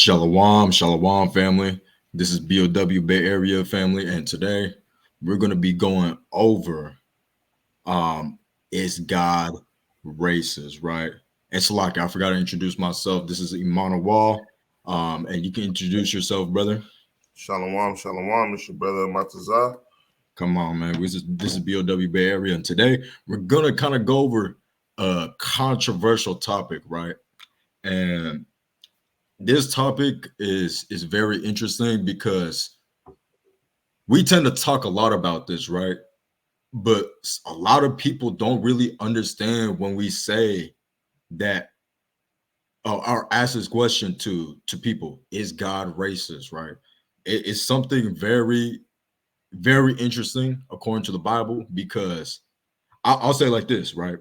Shalom, shalom, family. This is BOW Bay Area family, and today we're going to be going over um is God racist, right? And Salaki, I forgot to introduce myself. This is Imana Wall. And you can introduce yourself, brother. Shalom, shalom. It's your brother Matazah. Come on, man. This is BOW Bay Area, and today we're gonna kind of go over a controversial topic, right? And this topic is very interesting because we tend to talk a lot about this, right? But a lot of people don't really understand when we say that or ask this question to people: Is God racist? Right? It's something very very interesting according to the Bible because I'll say it like this, right?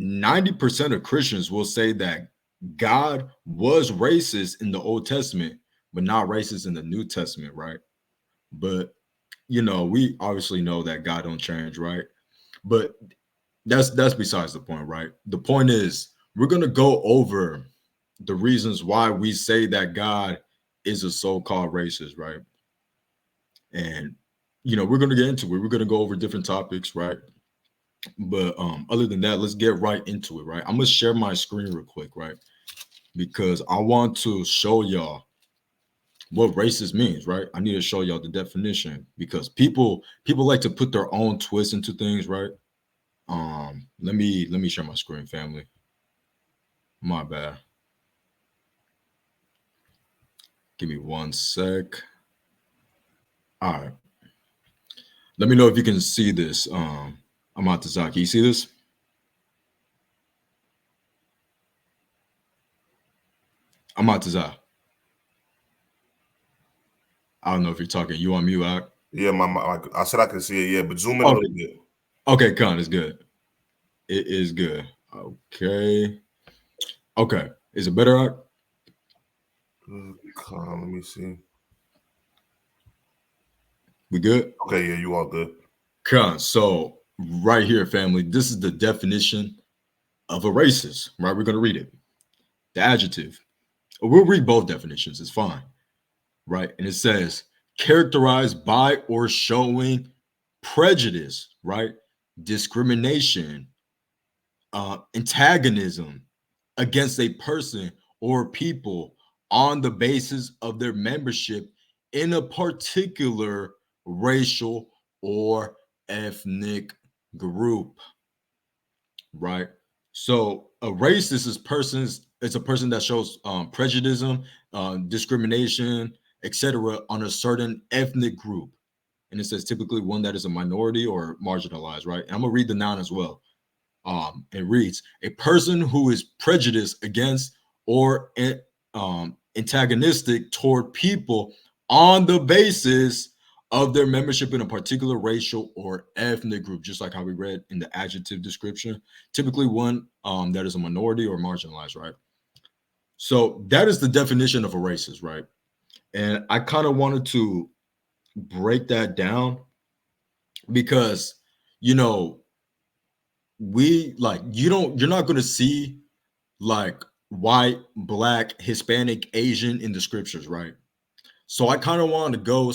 90% of Christians will say that God was racist in the Old Testament, but not racist in the New Testament, right? But we obviously know that God don't change, right? But that's besides the point, right? The point is we're gonna go over the reasons why we say that God is a so-called racist, right? And we're gonna get into it. We're gonna go over different topics, right? But other than that, let's get right into it, right? I'm gonna share my screen real quick, right? Because I want to show y'all what racist means, right? I need to show y'all the definition because people like to put their own twist into things, right? Let me share my screen, family. My bad. Give me one sec. All right. Let me know if you can see this. Amatazaki, you see this? Amatazaki. I don't know if you're talking. You on mute, Ak? Yeah, I said I could see it, yeah, but zoom in a Okay. little bit. Okay, Con, it's good. It is good. Okay. Okay. Is it better, Ak? Let me see. We good? Okay, yeah, you all good. Con. So right here, family, this is the definition of a racist, right? We're gonna read it. The adjective. We'll read both definitions, it's fine, right? And it says characterized by or showing prejudice, right? Discrimination, antagonism against a person or people on the basis of their membership in a particular racial or ethnic group, right? So a racist is persons. It's a person that shows prejudice, discrimination, etc., on a certain ethnic group, and it says typically one that is a minority or marginalized, right? And I'm gonna read the noun as well. It reads a person who is prejudiced against or antagonistic toward people on the basis of their membership in a particular racial or ethnic group, just like how we read in the adjective description, typically one that is a minority or marginalized, right? So that is the definition of a racist, right? And I kind of wanted to break that down because you know you're not going to see like white, black, Hispanic, Asian in the scriptures, right? So I kind of wanted to go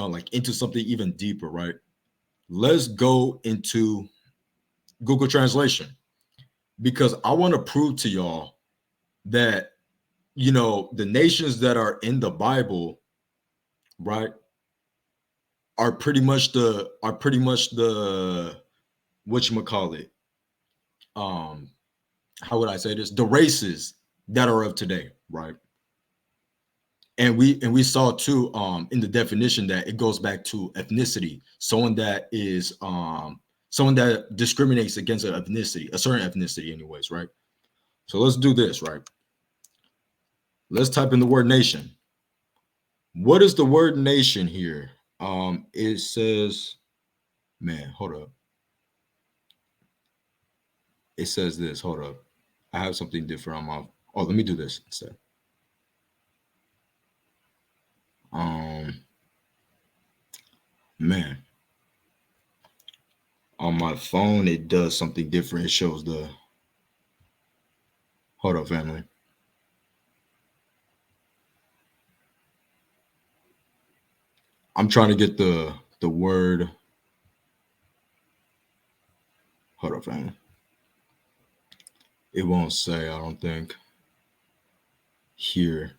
like into something even deeper, right? Let's go into Google Translation because I want to prove to y'all that the nations that are in the Bible, right, are pretty much the what you call it. Um, how would I say this? The races that are of today, right? And we saw too in the definition that it goes back to ethnicity, someone that discriminates against an ethnicity, a certain ethnicity anyways, right? So let's do this, right? Let's type in the word nation. What is the word nation here? It says, man, hold up. It says this, hold up. I have something different on my, oh, let me do this instead. um Man, on my phone it does something different. It shows the, hold up, family. I'm trying to get the word. Hold up, fam. It won't say, I don't think. Here.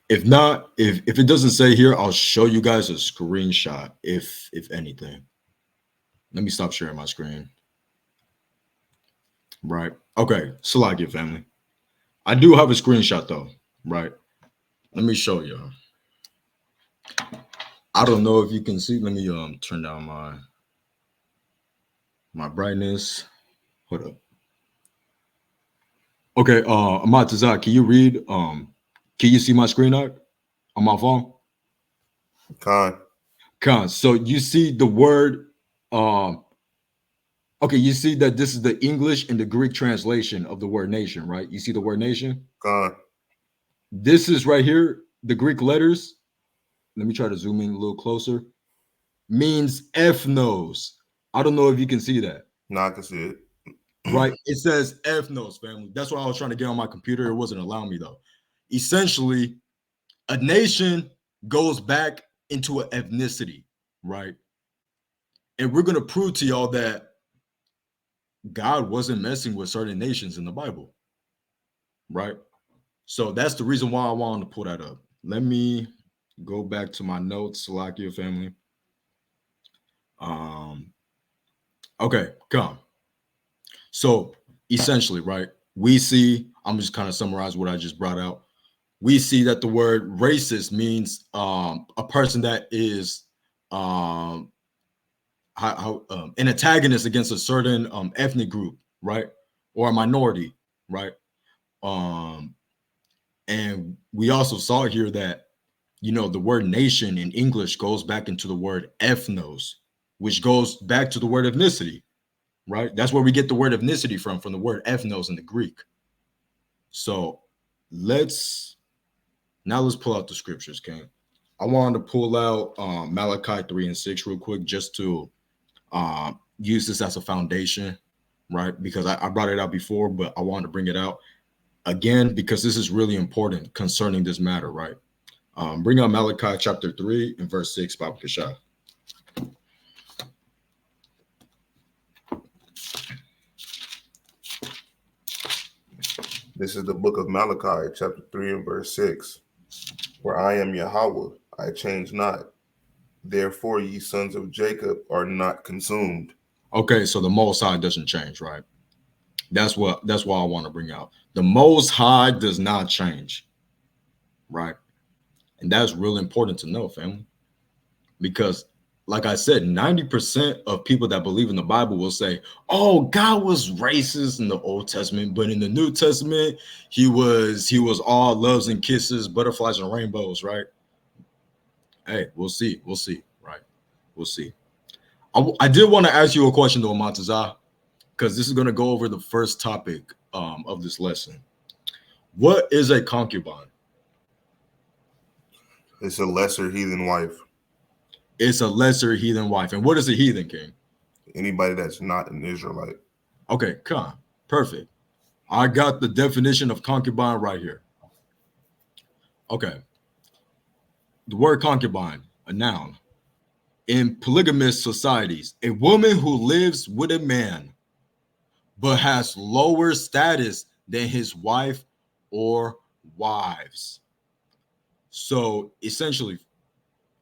If not, if it doesn't say here, I'll show you guys a screenshot, if anything. Let me stop sharing my screen. Right. Okay. Salakia family. I do have a screenshot though. Right. Let me show you. I don't know if you can see. Let me turn down my brightness. Hold up. Okay, Ahmad Tazak, can you read? Can you see my screen out on my phone? Con. So you see the word, okay, you see that this is the English and the Greek translation of the word nation, right? You see the word nation? Con. This is right here, the Greek letters. Let me try to zoom in a little closer. Means ethnos. I don't know if you can see that. No, I can see it. Right? It says ethnos, family. That's what I was trying to get on my computer. It wasn't allowing me though. Essentially, a nation goes back into an ethnicity, right? And we're going to prove to y'all that God wasn't messing with certain nations in the Bible, right? So that's the reason why I wanted to pull that up. Let me go back to my notes, Salakia family. Okay, come. So essentially, right, we see, I'm just kind of summarize what I just brought out. We see that the word racist means a person that is an antagonist against a certain ethnic group, right, or a minority, right. And we also saw here that the word nation in English goes back into the word ethnos, which goes back to the word ethnicity, right? That's where we get the word ethnicity from the word ethnos in the Greek. So let's pull out the scriptures, King. I wanted to pull out Malachi 3:6 real quick, just to use this as a foundation, right? Because I brought it out before, but I wanted to bring it out again because this is really important concerning this matter, right? Bring out Malachi chapter 3 and verse 6, Baba Kashah. This is the book of Malachi, chapter 3 and verse 6. For I am Yahweh, I change not. Therefore, ye sons of Jacob are not consumed. Okay, so the Most High doesn't change, right? That's why I want to bring out. The Most High does not change, right? And that's really important to know, family. Because, like I said, 90% of people that believe in the Bible will say, oh, God was racist in the Old Testament, but in the New Testament, he was all loves and kisses, butterflies and rainbows, right? Hey, we'll see, right? We'll see. I did want to ask you a question, though, Matazah, because this is going to go over the first topic of this lesson. What is a concubine? It's a lesser heathen wife. It's a lesser heathen wife. And what is a heathen, King? Anybody that's not an Israelite. Okay, come. Perfect. I got the definition of concubine right here. Okay. The word concubine, a noun. In polygamous societies, a woman who lives with a man but has lower status than his wife or wives. So essentially,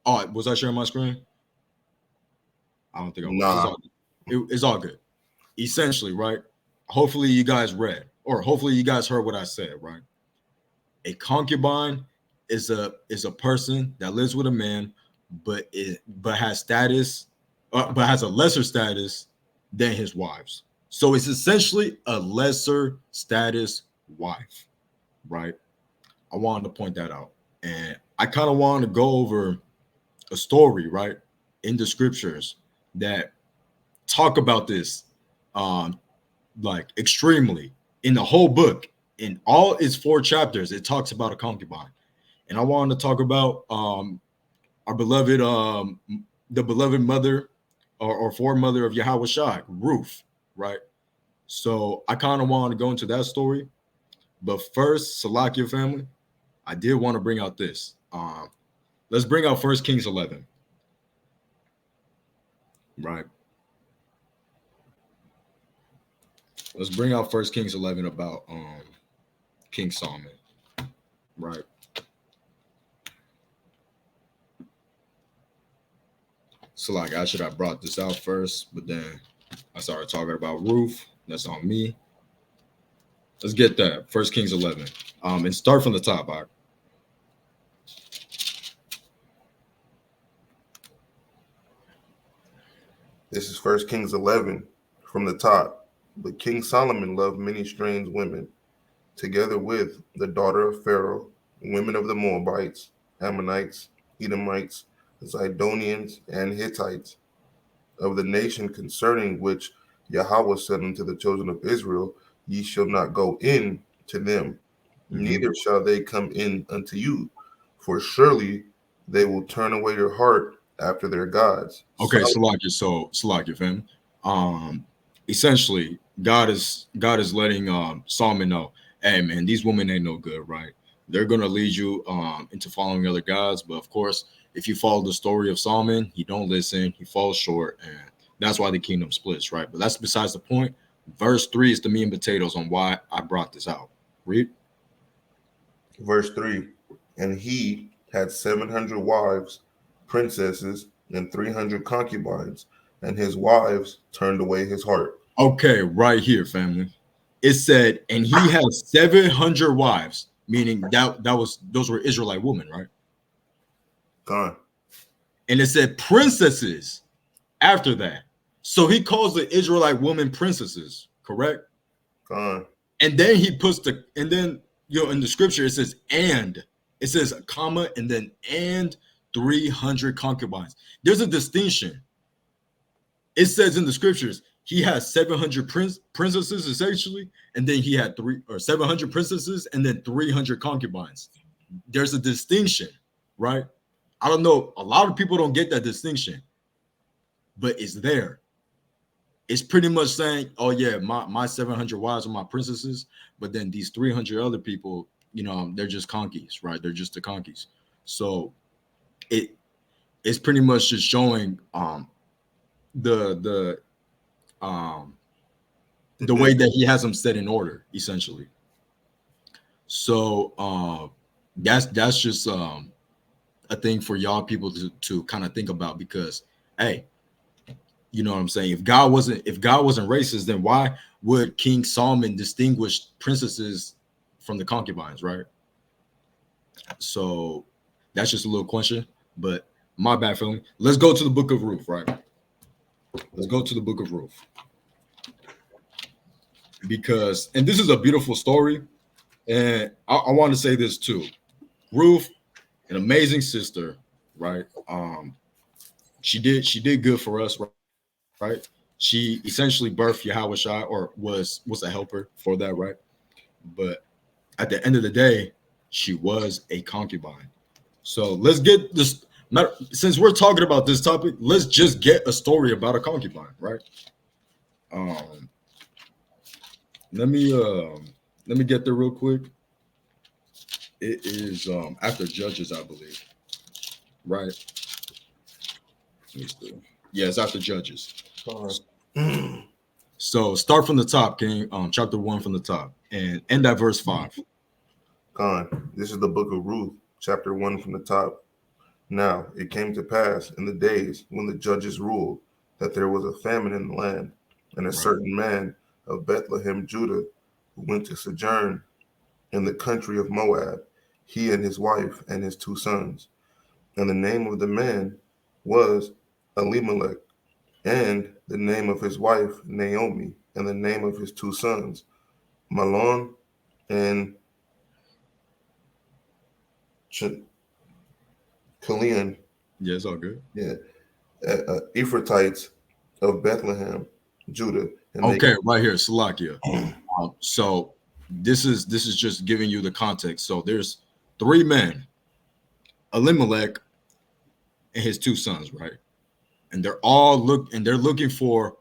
was I sharing my screen? I don't think I was. Nah. It's all good. Essentially, right? Hopefully you guys read, or hopefully you guys heard what I said, right? A concubine is a person that lives with a man, but has status, but has a lesser status than his wives. So it's essentially a lesser status wife, right? I wanted to point that out, and I kind of wanted to go over a story, right, in the scriptures that talk about this, like extremely in the whole book. In all its 4 chapters, it talks about a concubine. And I wanted to talk about our beloved, the beloved mother or foremother of Yahweh Shai, Ruth, right? So I kind of wanted to go into that story. But first, Salakia family, I did want to bring out this. Let's bring out 1 Kings 11. right? Let's bring out First Kings 11 about King Solomon, right? So like I should have brought this out first, but then I started talking about Ruth. That's on me. Let's get that. First Kings 11. And start from the top. All right? This is First Kings 11 from the top. But King Solomon loved many strange women, together with the daughter of Pharaoh, women of the Moabites, Ammonites, Edomites, Zidonians, and Hittites, of the nation concerning which Yahweh said unto the children of Israel, Ye shall not go in to them, neither shall they come in unto you, for surely they will turn away your heart after their gods. Okay, Salakia, fam. Essentially, God is letting Solomon know, hey man, these women ain't no good, right? They're gonna lead you into following other gods, but of course, if you follow the story of Solomon, he don't listen, he falls short, and that's why the kingdom splits, right? But that's besides the point. Verse 3 is the meat and potatoes on why I brought this out. Read. Verse 3, and he had 700 wives, princesses, and 300 concubines, and his wives turned away his heart. Okay, right here, family. It said, and he had 700 wives, meaning those were Israelite women, right? Gone. And it said princesses after that. So he calls the Israelite women princesses, correct? Gone. And then he puts in the scripture, it says, and it says a comma, and then and 300 concubines. There's a distinction. It says in the scriptures, he has 700 princesses essentially, and then he had 700 princesses and then 300 concubines. There's a distinction, right? I don't know. A lot of people don't get that distinction, but it's there. It's pretty much saying, oh yeah, my 700 wives are my princesses, but then these 300 other people, they're just conkeys, right? They're just the conkeys. So it's pretty much just showing the way that he has them set in order, essentially. So that's just a thing for y'all people to kind of think about, because hey, you know what I'm saying? If God wasn't racist, then why would King Solomon distinguish princesses from the concubines, right? So that's just a little question, but my bad, feeling. Let's go to the book of Ruth, right? Let's go to the book of Ruth. Because, and this is a beautiful story, and I want to say this too. Ruth, an amazing sister, right? She did good for us, right? She essentially birthed Yahweh Shai, or was a helper for that, right? But at the end of the day, she was a concubine. So let's get this. Since we're talking about this topic, let's just get a story about a concubine, right? Let me get there real quick. It is after Judges, I believe, right? Yeah, it's after Judges. So start from the top, King. Chapter 1 from the top, and end at verse 5. Gone. This is the book of Ruth, chapter 1 from the top. Now it came to pass in the days when the judges ruled that there was a famine in the land, and a certain man of Bethlehem, Judah, who went to sojourn in the country of Moab, he and his wife and his 2 sons. And the name of the man was Elimelech, and the name of his wife Naomi, and the name of his 2 sons Mahlon and Chilion. Yeah, it's all good. Yeah, Ephrathites of Bethlehem, Judah. And okay, right here, Salakia. So this is just giving you the context. So there's 3 men, Elimelech and his 2 sons, right? And they're looking for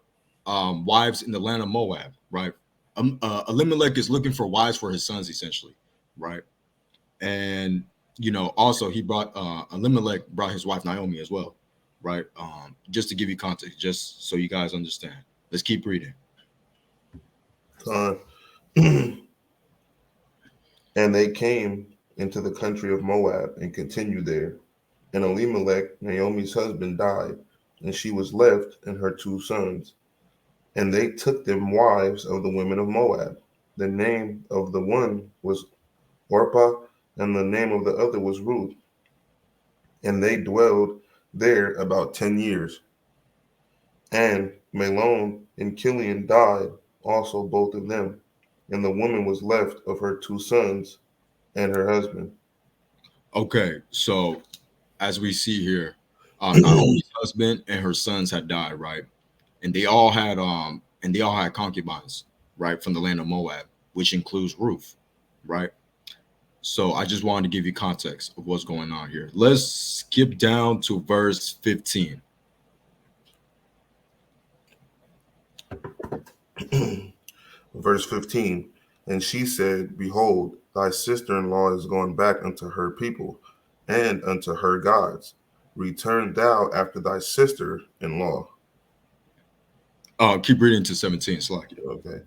wives in the land of Moab, right? Elimelech is looking for wives for his sons, essentially, right? And also he brought Elimelech brought his wife Naomi as well. right? Just to give you context, just so you guys understand. Let's keep reading. And they came into the country of Moab and continued there. And Elimelech, Naomi's husband, died, and she was left and her 2 sons. And they took them wives of the women of Moab. The name of the one was Orpah, and the name of the other was Ruth. And they dwelled there about 10 years. And Mahlon and Chilion died also, both of them. And the woman was left of her 2 sons and her husband. Okay, so as we see here, Naomi's husband and her sons had died, right? And they all had concubines, right, from the land of Moab, which includes Ruth, right? So I just wanted to give you context of what's going on here. Let's skip down to verse 15. Verse 15. And she said, Behold, thy sister-in-law is gone back unto her people and unto her gods. Return thou after thy sister-in-law. Keep reading to 17, Slack. Okay.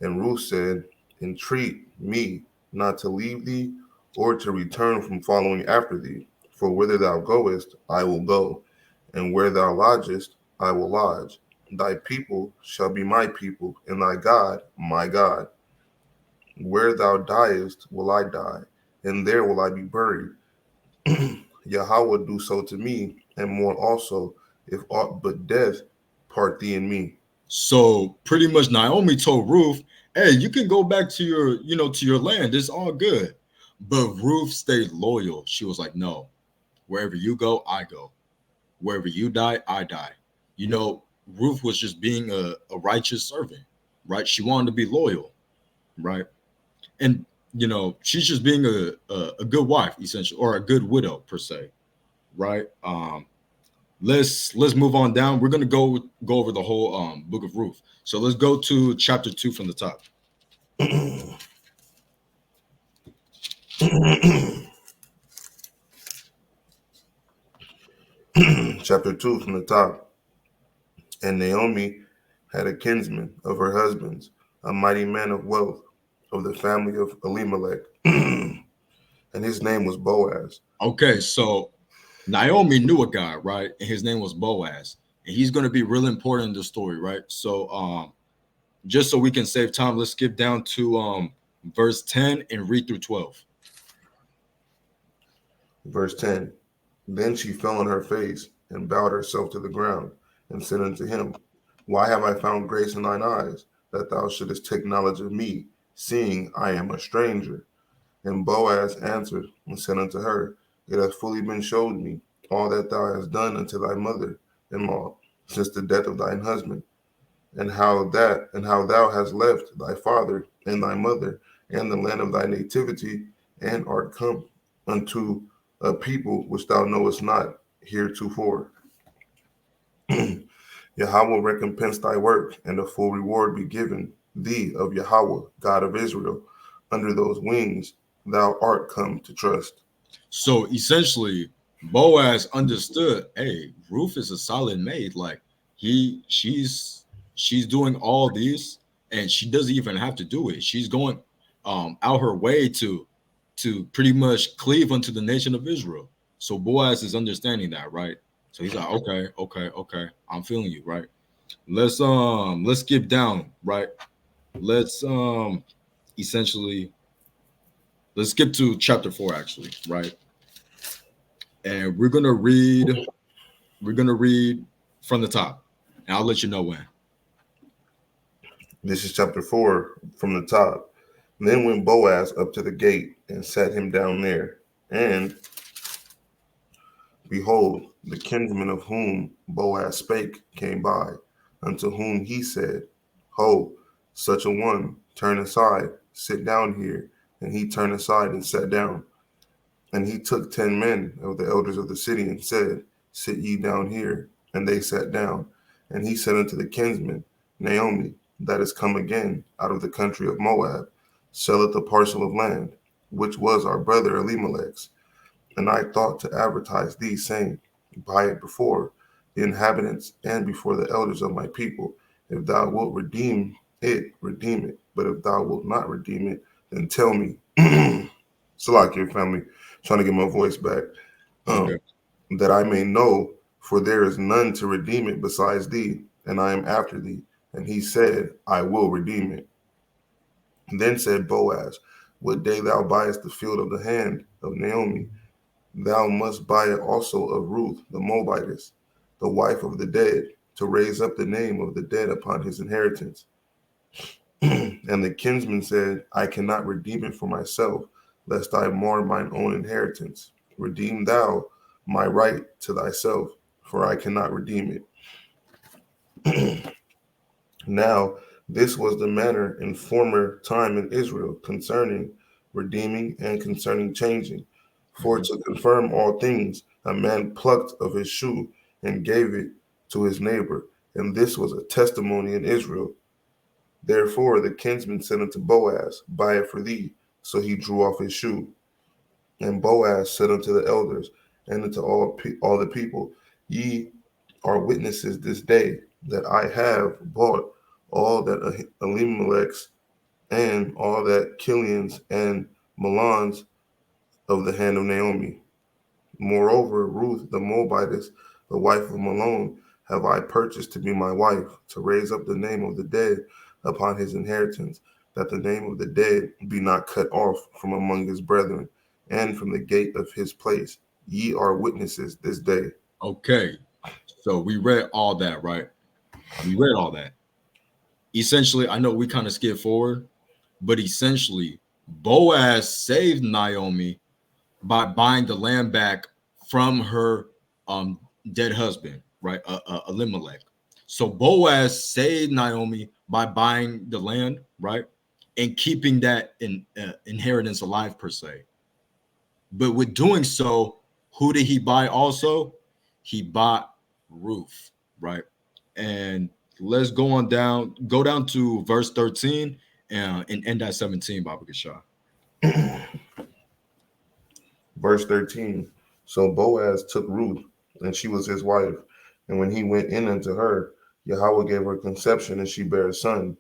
And Ruth said, Entreat me not to leave thee or to return from following after thee. For whither thou goest, I will go, and where thou lodgest, I will lodge. Thy people shall be my people, and thy God my God. Where thou diest will I die, and there will I be buried. Yahweh do so to me, and more also, if aught but death part thee and me. So pretty much Naomi told Ruth, hey, you can go back to your, to your land. It's all good. But Ruth stayed loyal. She was like, no, wherever you go, I go. Wherever you die, I die. Ruth was just being a righteous servant, right? She wanted to be loyal, right? And, she's just being a good wife, essentially, or a good widow, per se, right? Let's move on down. We're gonna go over the whole book of Ruth. So let's go to chapter 2 from the top. Chapter 2 from the top. And Naomi had a kinsman of her husband's, a mighty man of wealth, of the family of Elimelech, and his name was Boaz. Okay, so Naomi knew a guy, right? And his name was Boaz. And he's going to be really important in the story, right? So just so we can save time, let's skip down to verse 10 and read through 12. Verse 10. Then she fell on her face and bowed herself to the ground and said unto him, Why have I found grace in thine eyes, that thou shouldest take knowledge of me, seeing I am a stranger? And Boaz answered and said unto her, It hath fully been showed me all that thou hast done unto thy mother-in-law since the death of thine husband, and how thou hast left thy father and thy mother and the land of thy nativity, and art come unto a people which thou knowest not heretofore. Yahweh recompense thy work, and a full reward be given thee of Yahweh, God of Israel, under those wings thou art come to trust. So essentially, Boaz understood, hey, Ruth is a solid maid. Like she's doing all these, and she doesn't even have to do it. She's going out her way to pretty much cleave unto the nation of Israel. So Boaz is understanding that, right? So he's like, okay, I'm feeling you, right? Let's skip down, right? Let's essentially let's skip to chapter 4, actually, right? And we're gonna read from the top, and I'll let you know when. This is chapter 4 from the top. Then went Boaz up to the gate and sat him down there. And behold, the kinsman of whom Boaz spake came by, unto whom he said, Ho, such a one, turn aside, sit down here. And he turned aside and sat down. And he took 10 men of the elders of the city and said, Sit ye down here. And they sat down. And he said unto the kinsman, Naomi, that is come again out of the country of Moab, selleth a parcel of land, which was our brother Elimelech's. And I thought to advertise thee, saying, Buy it before, inhabitants and before the elders of my people. If thou wilt redeem it, redeem it. But if thou wilt not redeem it, then tell me. Salakia family, trying to get my voice back. Okay. That I may know, for there is none to redeem it besides thee, and I am after thee. And he said, I will redeem it. And then said Boaz, what day thou buyest the field of the hand of Naomi, thou must buy it also of Ruth the Moabitess, the wife of the dead, to raise up the name of the dead upon his inheritance. And the kinsman said, I cannot redeem it for myself, lest I mar mine own inheritance. Redeem thou my right to thyself, for I cannot redeem it. Now, this was the manner in former time in Israel concerning redeeming and concerning changing. For to confirm all things, a man plucked of his shoe and gave it to his neighbor. And this was a testimony in Israel. Therefore, the kinsman said unto Boaz, buy it for thee. So he drew off his shoe. And Boaz said unto the elders and unto all the people, ye are witnesses this day that I have bought all that Elimelech's and all that Kilion's and Mahlon's of the hand of Naomi. Moreover, Ruth the Moabitess, the wife of Mahlon, have I purchased to be my wife, to raise up the name of the dead upon his inheritance, that the name of the dead be not cut off from among his brethren, and from the gate of his place. Ye are witnesses this day. Okay. So we read all that, right? We read all that. Essentially, I know we kind of skip forward, but essentially, Boaz saved Naomi by buying the land back from her dead husband, right? Elimelech. So Boaz saved Naomi by buying the land, right? And keeping that inheritance alive, per se. But with doing so, who did he buy also? He bought Ruth, right? And let's go down to verse 13 and end at 17, Baba Gashah. Verse 13. So Boaz took Ruth, and she was his wife. And when he went in unto her, Yahweh gave her conception, and she bare a son.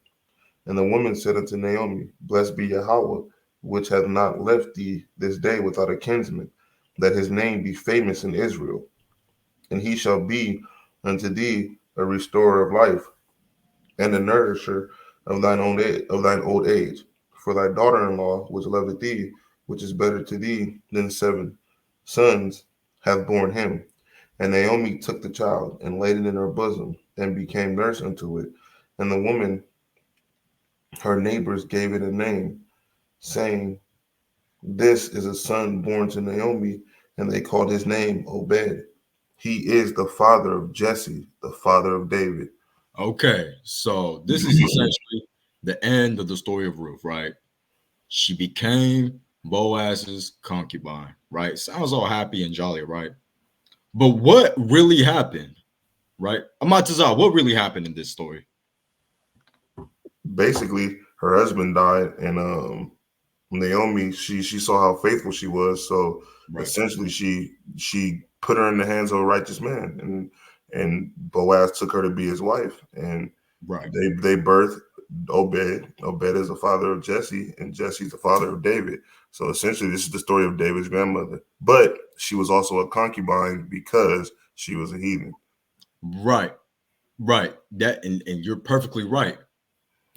And the woman said unto Naomi, blessed be Yahweh, which hath not left thee this day without a kinsman, that his name be famous in Israel. And he shall be unto thee a restorer of life, and a nourisher of thine old age. For thy daughter-in-law, which loveth thee, which is better to thee than 7 sons, hath borne him. And Naomi took the child and laid it in her bosom, and became nurse unto it. And the woman, her neighbors, gave it a name, saying, this is a son born to Naomi, and they called his name Obed. He is the father of Jesse, the father of David. Okay, so this is essentially the end of the story of Ruth, right? She became Boaz's concubine, right? Sounds all happy and jolly, right? But what really happened, right? Amatazal, what really happened in this story? Basically, her husband died, and Naomi, she saw how faithful she was, so essentially she put her in the hands of a righteous man, and Boaz took her to be his wife, and they birthed Obed. Obed is the father of Jesse, and Jesse's the father of David. So essentially, this is the story of David's grandmother. But she was also a concubine because she was a heathen. Right. That and you're perfectly right.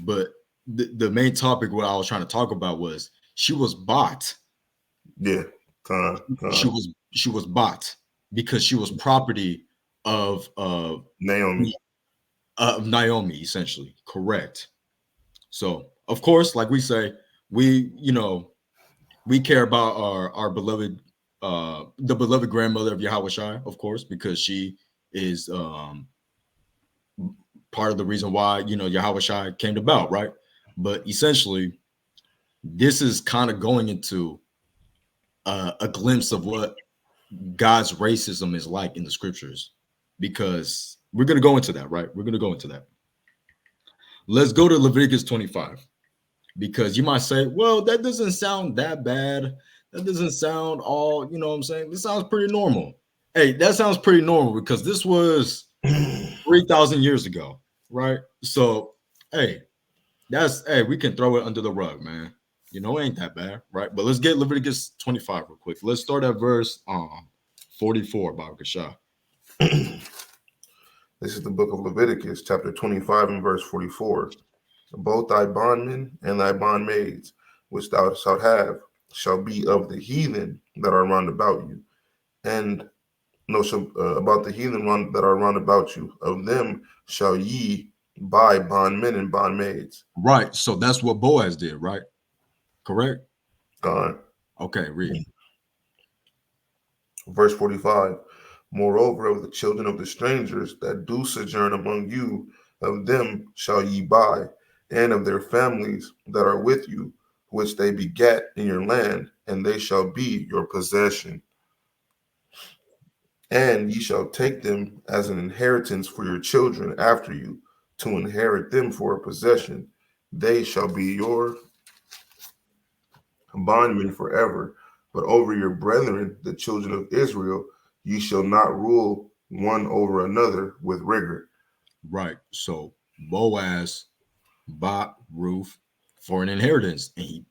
But the main topic what I was trying to talk about was she was bought. Yeah. She was bought because she was property of Naomi. Naomi, essentially. Correct. So of course, like we say, we care about our beloved the beloved grandmother of Yahweh Shai, of course, because she is part of the reason why Yahweh Shai came about, right? But essentially, this is kind of going into a glimpse of what God's racism is like in the scriptures, because we're going to go into that, right? We're going to go into that. Let's go to Leviticus 25, because you might say, well, that doesn't sound that bad. That doesn't sound all, what I'm saying? This sounds pretty normal. Hey, that sounds pretty normal because this was 3,000 years ago, right? So, hey, we can throw it under the rug, man. You know, it ain't that bad, right? But let's get Leviticus 25 real quick. Let's start at verse 44, Baba Shah. This is the book of Leviticus, chapter 25 and verse 44. Both thy bondmen and thy bondmaids, which thou shalt have, shall be of the heathen that are round about you, and about the heathen that are round about you. Of them shall ye buy bondmen and bondmaids. Right. So that's what Boaz did, right? Correct? Gone. Okay, read. Verse 45. Moreover, of the children of the strangers that do sojourn among you, of them shall ye buy, and of their families that are with you, which they begat in your land, and they shall be your possession. And ye shall take them as an inheritance for your children after you, to inherit them for a possession. They shall be your bondmen forever. But over your brethren, the children of Israel, ye shall not rule one over another with rigor. Right. So Boaz bought Ruth for an inheritance, and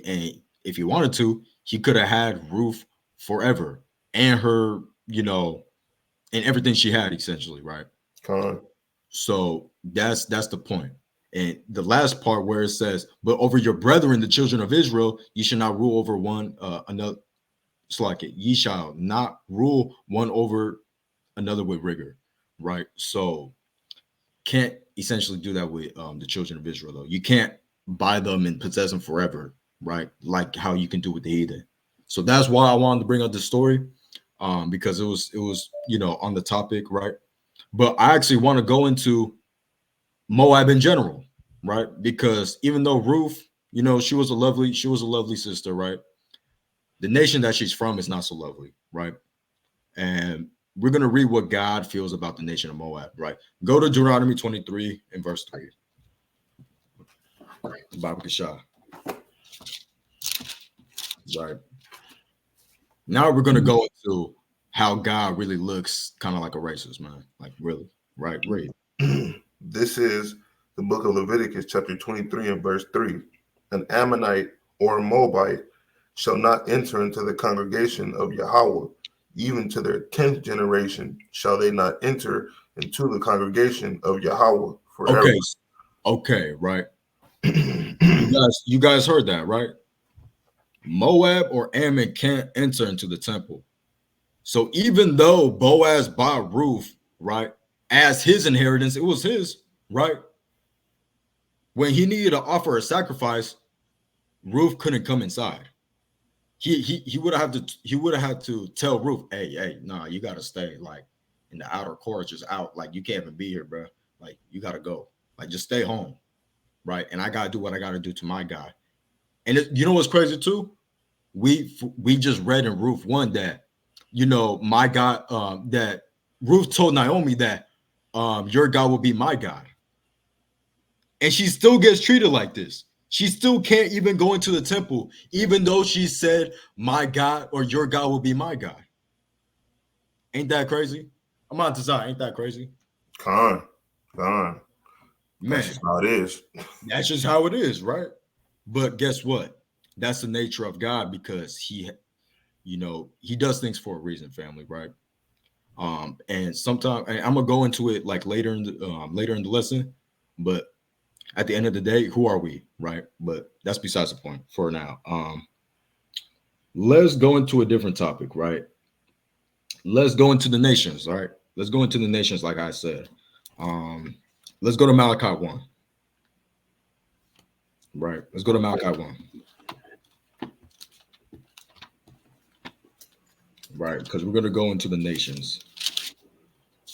and if he wanted to, he could have had Ruth forever and her, and everything she had, essentially, right? Con. So that's the point. And the last part where it says, "But over your brethren, the children of Israel, ye shall not rule over one another." It's like it. Ye shall not rule one over another with rigor, right? So can't essentially do that with the children of Israel, though. You can't buy them and possess them forever, right? Like how you can do with the heathen. So that's why I wanted to bring up the story, because it was on the topic, right? But I actually want to go into Moab in general, right? Because even though Ruth, she was a lovely sister, right? The nation that she's from is not so lovely, right? And we're going to read what God feels about the nation of Moab, right? Go to Deuteronomy 23 and verse 3. Baba Kashah. Right. Now we're going to go into how God really looks kind of like a racist, man. Like, really, right? Read. This is the book of Leviticus, chapter 23 and verse 3. An Ammonite or a Moabite shall not enter into the congregation of Yahweh. Even to their 10th generation shall they not enter into the congregation of Yahweh forever. Okay, right. you guys heard that, right? Moab or Ammon can't enter into the temple. So even though Boaz bought Ruth, right, as his inheritance, it was his, right? When he needed to offer a sacrifice, Ruth couldn't come inside. He would have had to tell Ruth, hey, nah, you gotta stay like in the outer court, just out. Like, you can't even be here, bro. Like, you gotta go. Like, just stay home, right? And I gotta do what I gotta do to my guy. And you know what's crazy too? We just read in Ruth 1 that, my God, that Ruth told Naomi that your God will be my God. And she still gets treated like this. She still can't even go into the temple, even though she said, my God or your God will be my God. Ain't that crazy? I'm on to ain't that crazy? Con. Man, that's just how it is. That's just how it is, right? But guess what? That's the nature of God, because he does things for a reason, family, right? And sometimes I'm gonna go into it like later in the lesson, but at the end of the day, who are we, right? But that's besides the point for now. Let's go into a different topic, right? Let's go into the nations, all right? Let's go into the nations, like I said. Let's go to Malachi 1. Right. Let's go to Malachi 1. Right, because we're going to go into the nations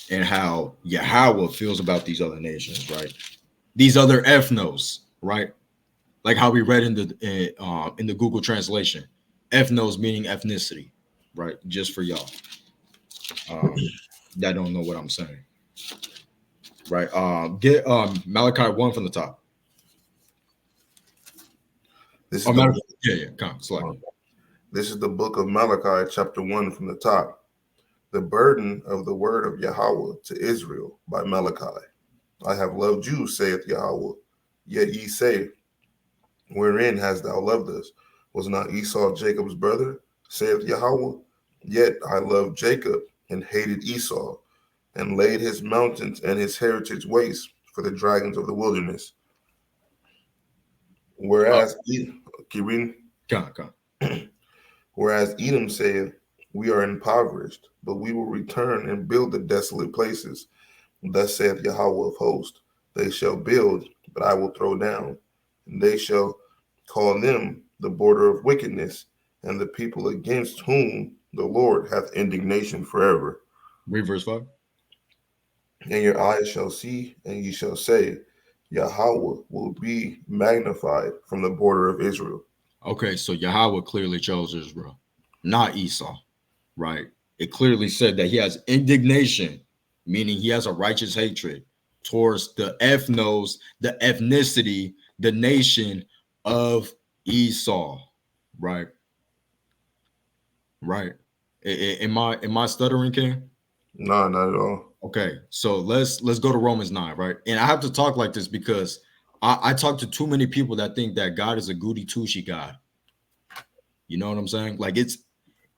and how Yahweh feels about these other nations, right? These other ethnos, right? Like how we read in the Google translation, ethnos meaning ethnicity, right? Just for y'all that don't know what I'm saying, right? Get Malachi 1 from the top. This is Come, This is the book of Malachi, chapter 1 from the top. the burden of the word of Yahweh to Israel by Malachi. I have loved you, saith Yahweh. Yet ye say, wherein hast thou loved us? Was not Esau Jacob's brother, saith Yahweh? Yet I loved Jacob and hated Esau, and laid his mountains and his heritage waste for the dragons of the wilderness. Whereas, keep reading. Come. Whereas Edom saith, we are impoverished, but we will return and build the desolate places. Thus saith Yahweh of hosts, they shall build, but I will throw down, and they shall call them the border of wickedness, and the people against whom the Lord hath indignation forever. Read verse 5. And your eyes shall see, and ye shall say, Yahweh will be magnified from the border of Israel. Okay, so Yahweh clearly chose Israel, not Esau, right? It clearly said that he has indignation, meaning he has a righteous hatred towards the ethnos, the ethnicity, the nation of Esau, right? Right. Am I stuttering, King? No, not at all. Okay, so let's go to Romans 9, right? And I have to talk like this because I talk to too many people that think that God is a goody two-shoe God. You know what I'm saying? Like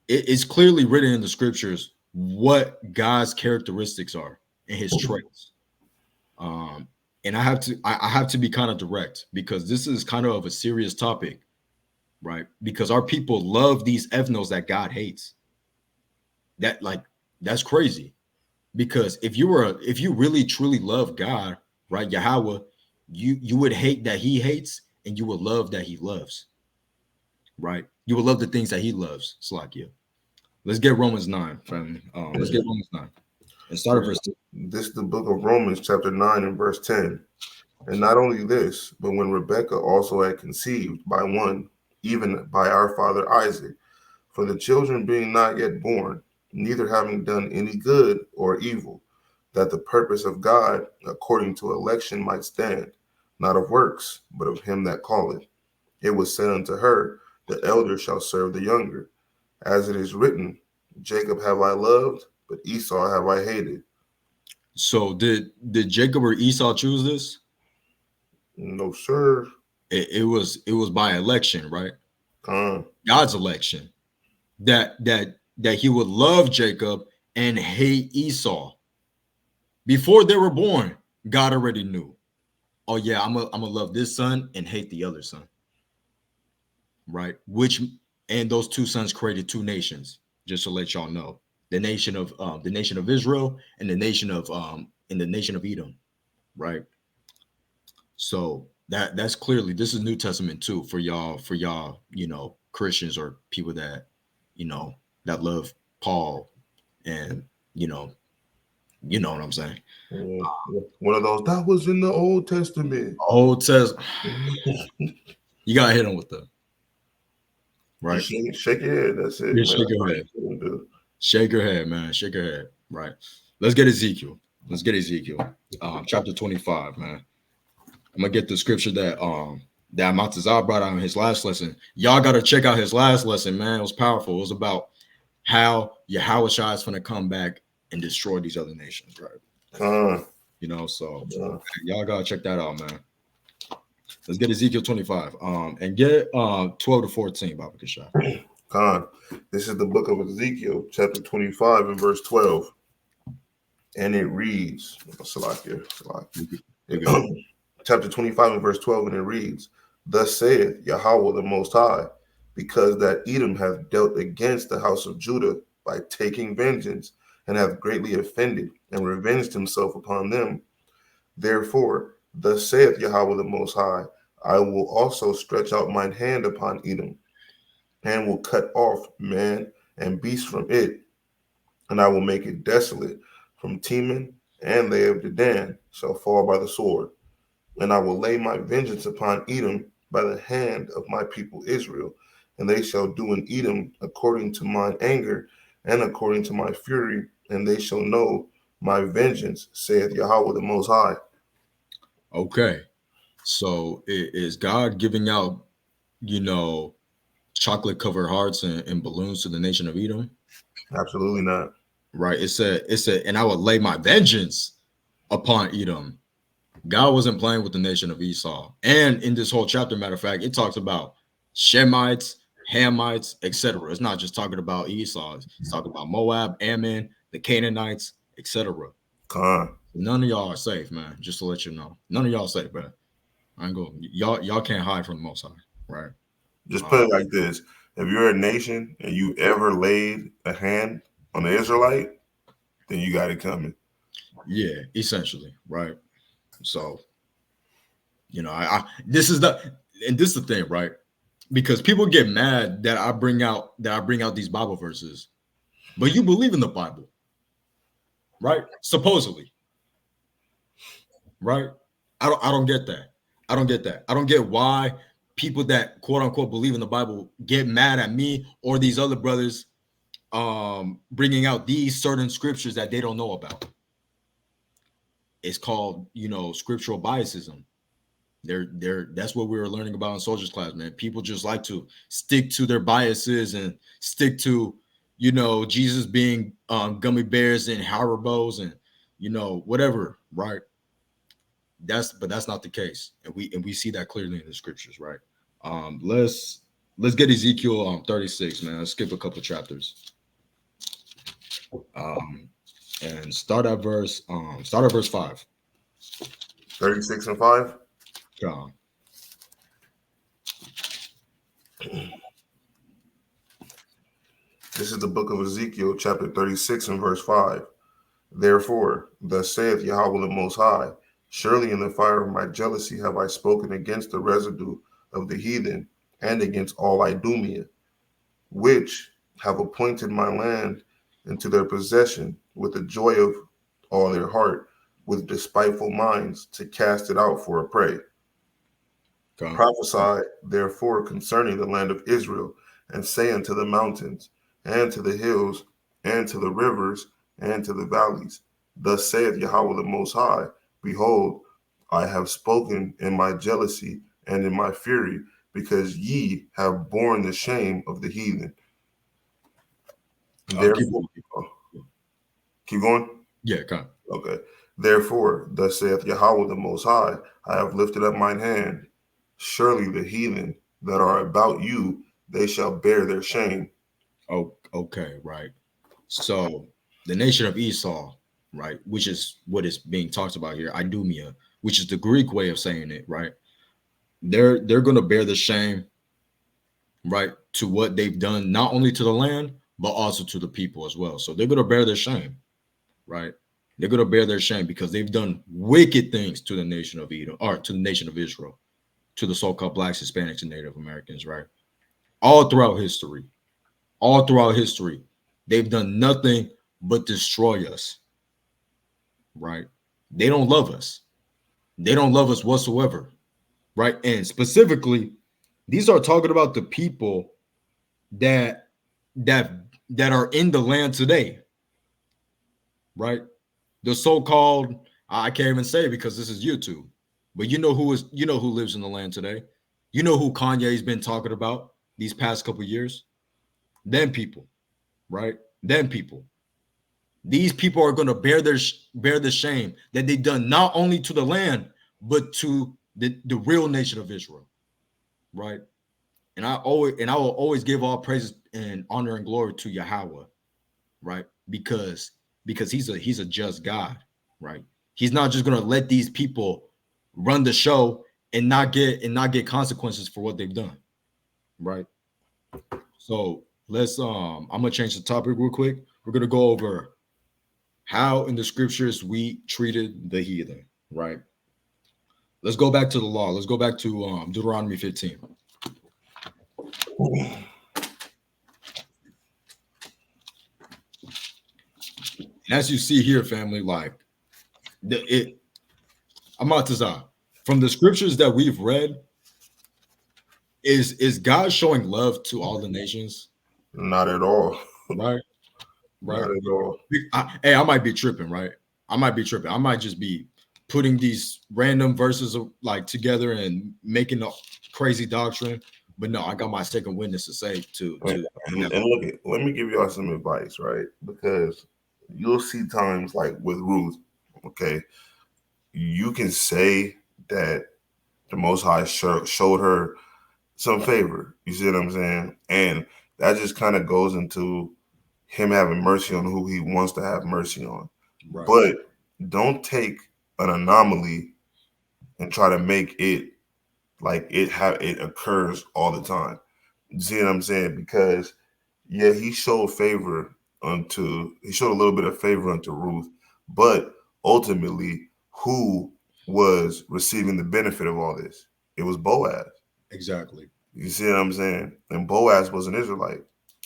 it's clearly written in the scriptures what God's characteristics are and his traits. And I have to be kind of direct because this is kind of a serious topic, right? Because our people love these ethnos that God hates. That's crazy. Because if you really truly love God, right, Yahweh, you would hate that he hates, and you would love that he loves, right? You would love the things that he loves. Slakia. Let's get Romans 9, family. Let's get Romans 9 and start at verse 2. This is the book of Romans, chapter 9 and verse 10. And not only this, but when Rebekah also had conceived by one, even by our father Isaac, for the children being not yet born, neither having done any good or evil, that the purpose of God according to election might stand, not of works, but of him that calleth. It was said unto her, the elder shall serve the younger. As it is written, Jacob have I loved, but Esau have I hated. So did Jacob or Esau choose this? No, sir. It was by election, right? God's election. That he would love Jacob and hate Esau. Before they were born, God already knew. Oh yeah, I'm gonna love this son and hate the other son. Right? And those two sons created two nations, just to let y'all know. The nation of Israel and the nation of Edom, right? So that's clearly, this is New Testament too for y'all, Christians or people that that love Paul, and you know what I'm saying. One of those that was in the Old Testament. Old Testament. You gotta hit them with the right. Shake your head. That's it. Shake your head. Shake your head, man. Shake your head. Right. Let's get Ezekiel. Chapter 25, man. I'm gonna get the scripture that Matazah brought out in his last lesson. Y'all gotta check out his last lesson, man. It was powerful. It was about how Yahweh Shai is gonna come back and destroy these other nations, right? So y'all gotta check that out, man. Let's get Ezekiel 25. And get 12 to 14, Baba Kashai. This is the book of Ezekiel, chapter 25 and verse 12. And it reads, chapter 25 and verse 12, and it reads, Thus saith Yahweh the Most High, because that Edom hath dealt against the house of Judah by taking vengeance, and hath greatly offended and revenged himself upon them. Therefore, thus saith Yahweh the Most High, I will also stretch out mine hand upon Edom, and will cut off man and beast from it, and I will make it desolate. From Teman and they of Dedan shall fall by the sword. And I will lay my vengeance upon Edom by the hand of my people Israel, and they shall do in Edom according to mine anger and according to my fury, and they shall know my vengeance, saith Yahweh the Most High. Okay, so is God giving out, chocolate-covered hearts and balloons to the nation of Edom? Absolutely not. right? It said, and I would lay my vengeance upon Edom. God wasn't playing with the nation of Esau. And in this whole chapter, matter of fact, it talks about Shemites, Hamites, etc. It's not just talking about Esau. It's talking about Moab, Ammon, the Canaanites, etc. None of y'all are safe, man. Just to let you know, none of y'all safe, bro. I ain't going. Y'all can't hide from the Most High, right? Just put it like this: if you're a nation and you ever laid a hand on the Israelite, then you got it coming. Yeah, essentially, right? So, you know, I this is the thing, right? Because people get mad that I bring out these Bible verses, but you believe in the Bible, right? Supposedly, right? I don't get that. I don't get that. I don't get why people that quote unquote believe in the Bible get mad at me or these other brothers bringing out these certain scriptures that they don't know about. It's called, you know, scriptural biasism. That's what we were learning about in soldiers class, man. People just like to stick to their biases and stick to, you know, Jesus being gummy bears and Haribos and, you know, whatever, right? But that's not the case, and we see that clearly in the scriptures, right? Let's get Ezekiel 36, man. Let's skip a couple chapters, and start at verse 5. 36 and 5. This is the book of Ezekiel, chapter 36 and verse 5. Therefore, thus saith Yahweh the Most High, surely in the fire of my jealousy have I spoken against the residue of the heathen and against all Idumea, which have appointed my land into their possession with the joy of all their heart, with despiteful minds to cast it out for a prey. Prophesy therefore concerning the land of Israel, and say unto the mountains, and to the hills, and to the rivers, and to the valleys, thus saith Yahweh the Most High, behold, I have spoken in my jealousy and in my fury, because ye have borne the shame of the heathen. Therefore, keep going? Yeah, come. Okay. Therefore, thus saith Yahweh the Most High, I have lifted up mine hand. Surely the heathen that are about you, they shall bear their shame. Oh, okay, right. So the nation of Esau, right, which is what is being talked about here, Idumea, which is the Greek way of saying it, right? They're going to bear the shame, right, to what they've done, not only to the land, but also to the people as well. So they're going to bear their shame, right? They're going to bear their shame because they've done wicked things to the nation of Edom, or to the nation of Israel, to the so-called Blacks, Hispanics, and Native Americans, right? All throughout history, they've done nothing but destroy us, right? They don't love us. They don't love us whatsoever, right? And specifically, these are talking about the people that are in the land today, right? The so-called, I can't even say it because this is YouTube, but you know who lives in the land today. You know who Kanye's been talking about these past couple of years. Them people, right? Them people. These people are going to bear the shame that they've done not only to the land, but to the real nation of Israel, right? And I will always give all praises and honor and glory to Yahweh, right? Because he's a just God, right? He's not just going to let these people run the show and not get consequences for what they've done, right? So let's I'm gonna change the topic real quick. We're gonna go over how in the scriptures we treated the heathen, right? Let's go back to the law. Let's go back to Deuteronomy 15. As you see here, family, like Amatazah, from the scriptures that we've read, is God showing love to all the nations? Not at all. Right. Not at all. I might be tripping, right? I might just be putting these random verses like together and making a crazy doctrine. But no, I got my second witness to say to and look, let me give y'all some advice, right? Because you'll see times like with Ruth, okay, you can say that the Most High showed her some favor. You see what I'm saying? And that just kind of goes into him having mercy on who he wants to have mercy on. Right. But don't take an anomaly and try to make it like it occurs all the time. You see what I'm saying? Because yeah, he showed a little bit of favor unto Ruth, but ultimately, who was receiving the benefit of all this? It was Boaz. Exactly. You see what I'm saying? And Boaz was an Israelite.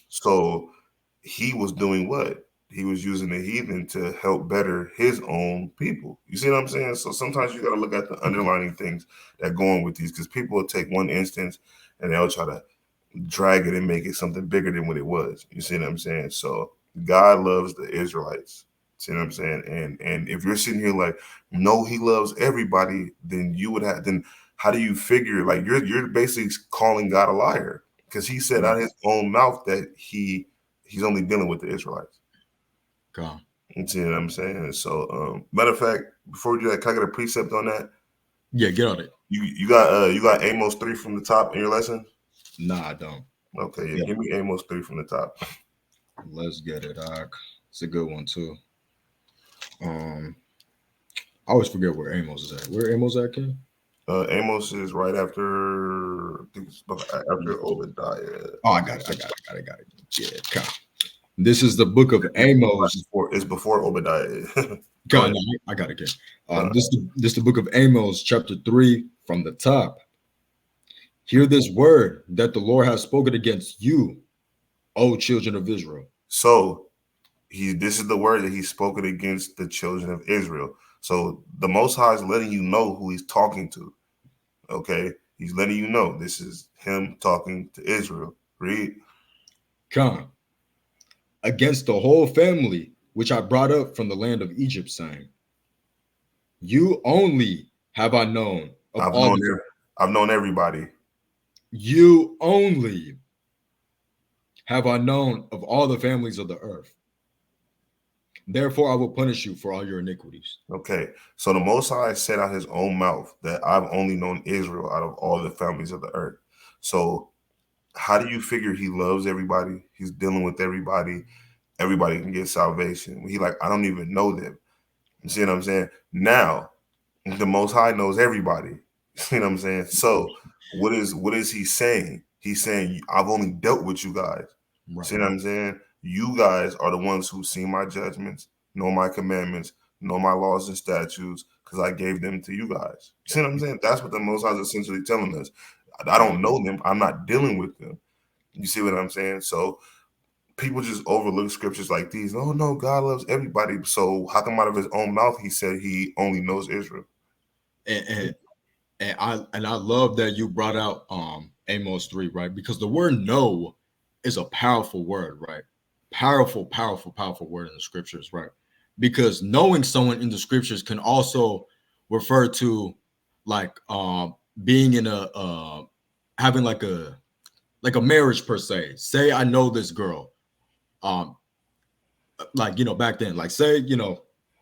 So he was doing what? He was using the heathen to help better his own people. You see what I'm saying? So sometimes you got to look at the underlying things that go on with these, because people will take one instance and they'll try to drag it and make it something bigger than what it was. You see what I'm saying? So God loves the Israelites. See what I'm saying? And if you're sitting here like, no, he loves everybody, then you would have then how do you figure like you're basically calling God a liar? Because he said out his own mouth that he's only dealing with the Israelites. God. You see what I'm saying? So matter of fact, before we do that, can I get a precept on that? Yeah, get on it. You got Amos 3 from the top in your lesson? Nah, I don't. Okay, yeah. Give me Amos 3 from the top. Let's get it, Doc. It's a good one too. I always forget where Amos is at. Where Amos at, Ken? Amos is right after, I think it's after Obadiah. Oh, I got it. Yeah, come. This is the book of Amos. It's before Obadiah. God, no, I got it, Ken. This is the book of Amos, chapter 3, from the top. Hear this word that the Lord has spoken against you, O children of Israel. So this is the word that he's spoken against the children of Israel. So the Most High is letting you know who he's talking to. Okay, he's letting you know this is him talking to Israel. Read. Come against the whole family which I brought up from the land of Egypt, saying, you only have I known of I've known everybody. You only have I known of all the families of the earth. Therefore, I will punish you for all your iniquities. Okay, so the Most High said out his own mouth that I've only known Israel out of all the families of the earth. So how do you figure he loves everybody? He's dealing with everybody. Everybody can get salvation. He like, I don't even know them. You see what I'm saying? Now, the Most High knows everybody. You see what I'm saying? So what is he saying? He's saying, I've only dealt with you guys. Right. See what I'm saying? You guys are the ones who see my judgments, know my commandments, know my laws and statutes, because I gave them to you guys. You see what I'm saying? That's what the Most High is essentially telling us. I don't know them. I'm not dealing with them. You see what I'm saying? So people just overlook scriptures like these. Oh no, God loves everybody. So how come out of his own mouth he said he only knows Israel? And I love that you brought out Amos 3, right? Because the word know is a powerful word, right? Powerful word in the scriptures, right? Because knowing someone in the scriptures can also refer to like being in a having like a marriage per se. Say I know this girl. Like back then, like say,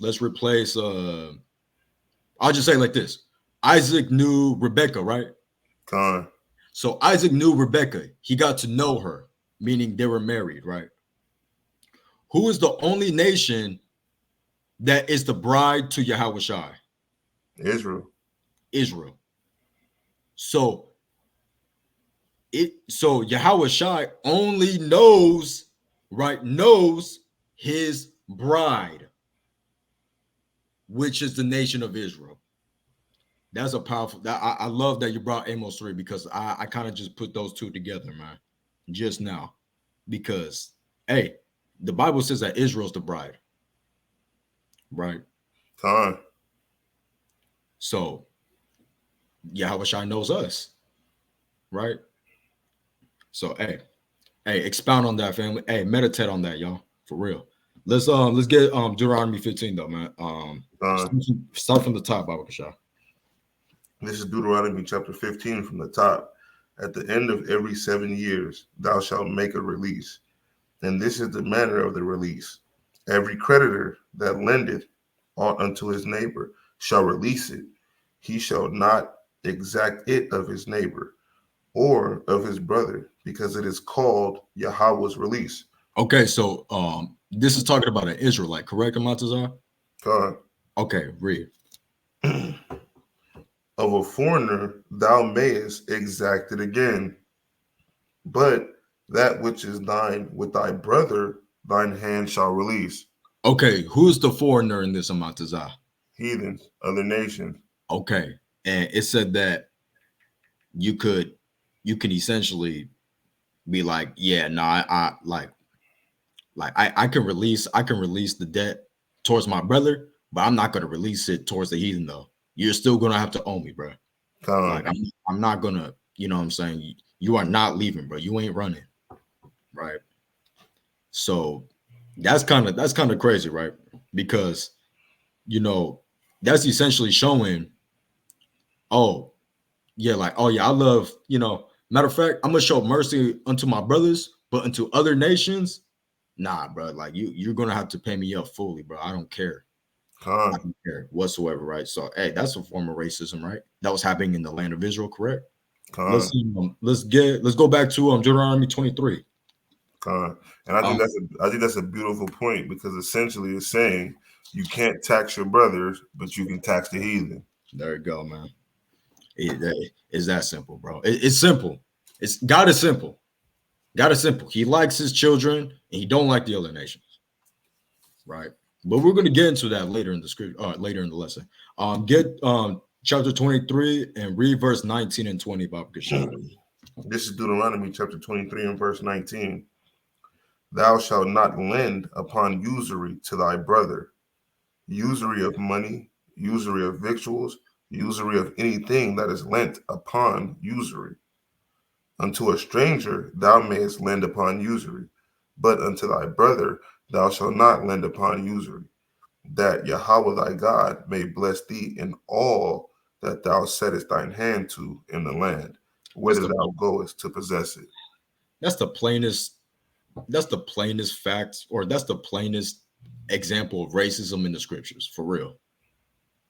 let's replace I'll just say like this. Isaac knew Rebecca, right? So Isaac knew Rebecca. He got to know her, meaning they were married, right? Who is the only nation that is the bride to Yahushua? Israel. So Yahushua only knows his bride, which is the nation of Israel. That's a powerful. I love that you brought Amos 3 because I kind of just put those two together, man, just now, because hey, the Bible says that Israel's the bride, right? So Yahushua knows us, right? So hey, expound on that, family. Hey, meditate on that, y'all, for real. Let's get Deuteronomy 15 though, man. Start from the top, Baba Kasha. This is Deuteronomy chapter 15 from the top. At the end of every 7 years, thou shalt make a release. And this is the manner of the release. Every creditor that lendeth aught unto his neighbor shall release it. He shall not exact it of his neighbor or of his brother, because it is called Yahweh's release. Okay, so this is talking about an Israelite, correct, Amatazar? God. Okay, read. Of a foreigner thou mayest exact it again, but that which is thine with thy brother, thine hand shall release. Okay, who's the foreigner in this, Amatazar? Heathens, other nations. Okay, and it said that you could essentially be like, yeah, no, I I can release the debt towards my brother, but I'm not gonna release it towards the heathen though. You're still gonna have to owe me, bro. Like I'm not gonna, you know what I'm saying? You are not leaving, bro. You ain't running, right? So that's kind of crazy, right? Because you know, that's essentially showing, oh, yeah, like, oh yeah, I love, matter of fact, I'm gonna show mercy unto my brothers, but unto other nations, nah, bro. Like you're gonna have to pay me up fully, bro. I don't care. I don't care whatsoever, right? So, hey, that's a form of racism, right? That was happening in the land of Israel, correct? Let's go back to Deuteronomy 23. And I think that's a beautiful point, because essentially it's saying you can't tax your brothers, but you can tax the heathen. There you go, man. It's that simple, bro. It's simple. God is simple. God is simple. He likes his children and he don't like the other nations, right? But we're going to get into that later in the script, later in the lesson. Get chapter 23 and read verse 19 and 20, Bob Gashan. This is Deuteronomy chapter 23 and verse 19. Thou shalt not lend upon usury to thy brother, usury of money, usury of victuals, usury of anything that is lent upon usury. Unto a stranger thou mayest lend upon usury, but unto thy brother thou shalt not lend upon usury, that Yahweh thy God may bless thee in all that thou settest thine hand to in the land, whither thou goest to possess it. That's the plainest fact, or that's the plainest example of racism in the scriptures, for real.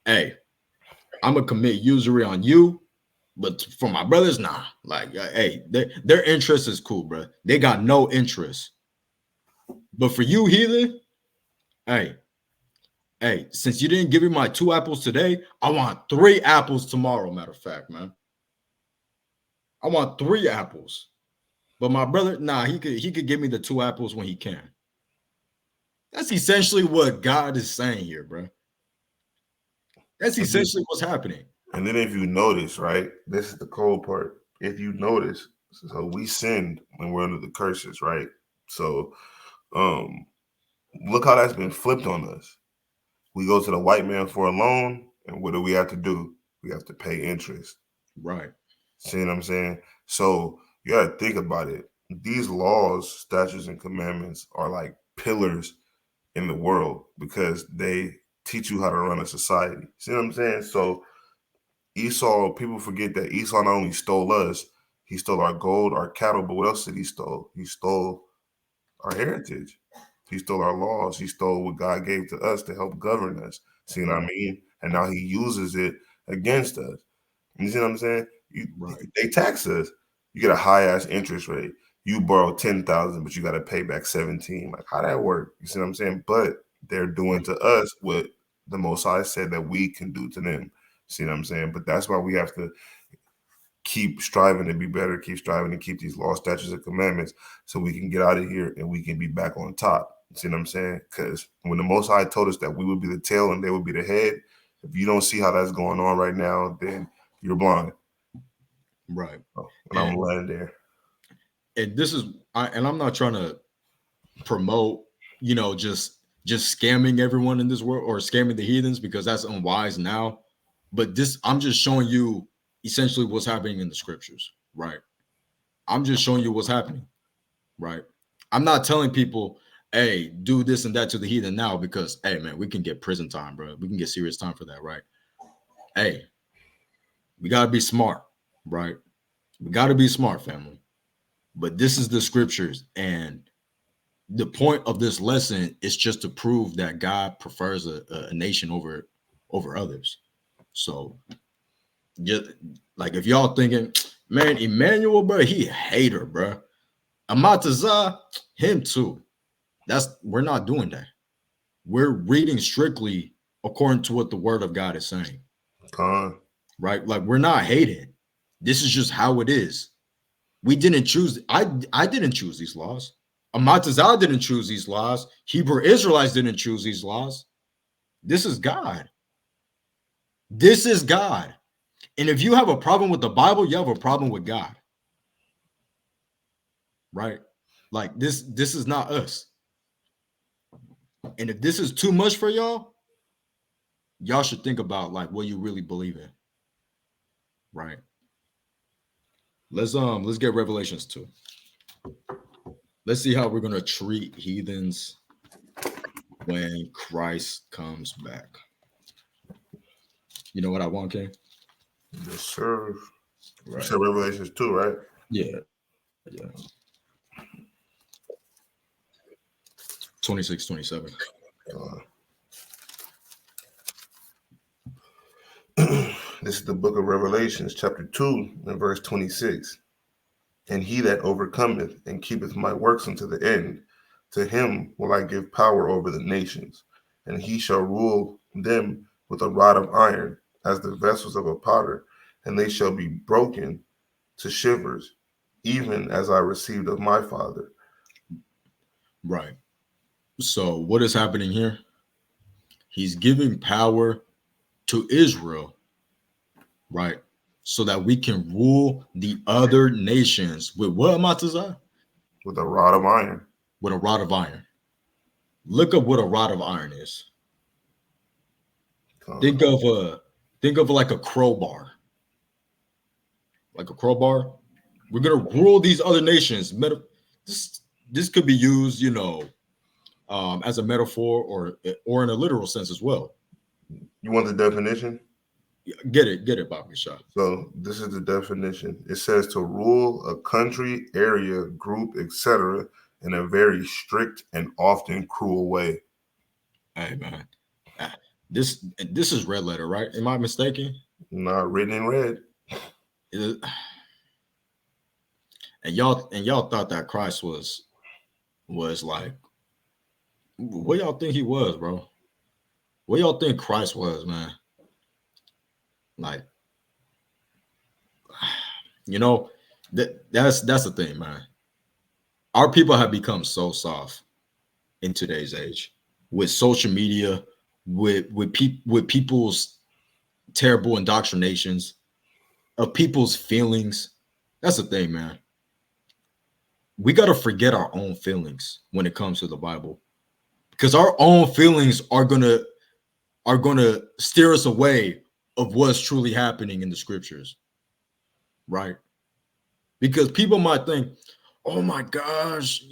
Hey, I'm gonna commit usury on you, but for my brothers, nah. Like, hey, their interest is cool, bro. They got no interest. But for you, heathen, hey, since you didn't give me my 2 apples today, I want 3 apples tomorrow. Matter of fact, man, I want 3 apples. But my brother, nah, he could give me the 2 apples when he can. That's essentially what God is saying here, bro. That's essentially what's happening. And then if you notice, right, this is the cold part. If you notice, so we sinned when we're under the curses, right? So look how that's been flipped on us. We go to the white man for a loan, and what do we have to do? We have to pay interest. Right. See what I'm saying? So you got to think about it. These laws, statutes, and commandments are like pillars in the world, because they teach you how to run a society. See what I'm saying? So Esau, people forget that Esau not only stole us, he stole our gold, our cattle, but what else did he stole? He stole our heritage. He stole our laws. He stole what God gave to us to help govern us. See what I mean? And now he uses it against us. You see what I'm saying? They tax us. You get a high ass interest rate. You borrow 10,000, but you got to pay back 17. Like, how that work? You see what I'm saying? But they're doing to us what the Most High said that we can do to them. See what I'm saying? But that's why we have to keep striving to be better, keep striving to keep these law, statutes, and commandments, so we can get out of here and we can be back on top. See what I'm saying? Because when the Most High told us that we would be the tail and they would be the head, if you don't see how that's going on right now, then you're blind. Right. And I'm landing there. And this is, and I'm not trying to promote, just scamming everyone in this world or scamming the heathens, because that's unwise now. But I'm just showing you essentially what's happening in the scriptures, right? I'm just showing you what's happening, right? I'm not telling people, hey, do this and that to the heathen now, because, hey, man, we can get prison time, bro. We can get serious time for that, right? Hey, we got to be smart, right? We got to be smart, family. But this is the scriptures, and the point of this lesson is just to prove that God prefers a nation over others. So just like if y'all thinking, man, Emmanuel, bro, he a hater, bro. Amatazah, him too. We're not doing that. We're reading strictly according to what the word of God is saying. Right? Like we're not hating. This is just how it is. We didn't choose. I didn't choose these laws. Amatazah didn't choose these laws. Hebrew Israelites didn't choose these laws. This is God. This is God. And if you have a problem with the Bible, you have a problem with God. Right? Like this is not us. And if this is too much for y'all should think about like what you really believe in. Right? Let's get Revelations 2. Let's see how we're gonna treat heathens when Christ comes back. You know what I want, King? Yes, sir. Right. You said Revelations 2, right? Yeah. 26, 27. This is the book of Revelations, chapter 2, and verse 26. And he that overcometh and keepeth my works unto the end, to him will I give power over the nations, and he shall rule them with a rod of iron, as the vessels of a potter, and they shall be broken to shivers, even as I received of my Father. Right. So what is happening here? He's giving power to Israel, right? So that we can rule the other nations with what, Matazah? With a rod of iron. With a rod of iron. Look up what a rod of iron is. Think of like a crowbar. Like a crowbar. We're gonna rule these other nations. This could be used, as a metaphor or in a literal sense as well. You want the definition? Get it, Bobby Shaw. So this is the definition. It says to rule a country, area, group, etc., in a very strict and often cruel way. Hey man, this is red letter, right? Am I mistaken? Not written in red. And y'all thought that Christ was like, what y'all think he was, bro? What y'all think Christ was, man? Like, that's the thing, man. Our people have become so soft in today's age with social media, with people's terrible indoctrinations of people's feelings. That's the thing, man. We got to forget our own feelings when it comes to the Bible, because our own feelings are gonna steer us away of what's truly happening in the scriptures, right? Because people might think, oh my gosh,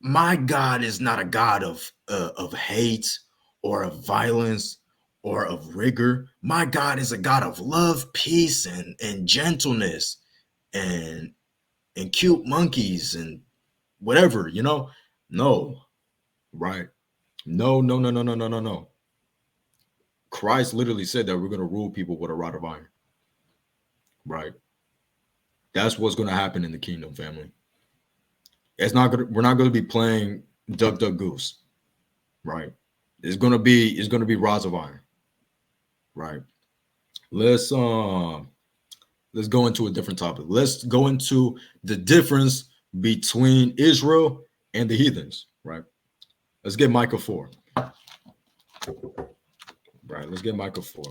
my God is not a God of hate or of violence or of rigor. My God is a God of love, peace, and gentleness and cute monkeys and whatever, No, right? No. Christ literally said that we're going to rule people with a rod of iron, right? That's what's going to happen in the kingdom, family. We're not going to be playing duck, duck, goose, right? It's going to be rods of iron, right? Let's go into a different topic. Let's go into the difference between Israel and the heathens, right? Let's get Micah 4. Right, let's get Micah 4.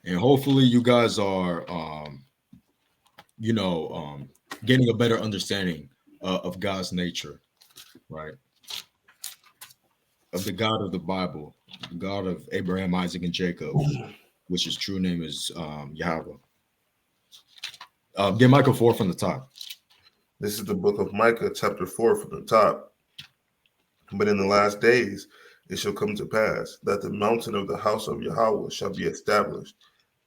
And hopefully you guys are getting a better understanding of God's nature, right? Of the God of the Bible, the God of Abraham, Isaac, and Jacob, which his true name is Yahweh. Get Micah 4 from the top. This is the book of Micah, chapter 4 from the top. But in the last days it shall come to pass that the mountain of the house of Yahweh shall be established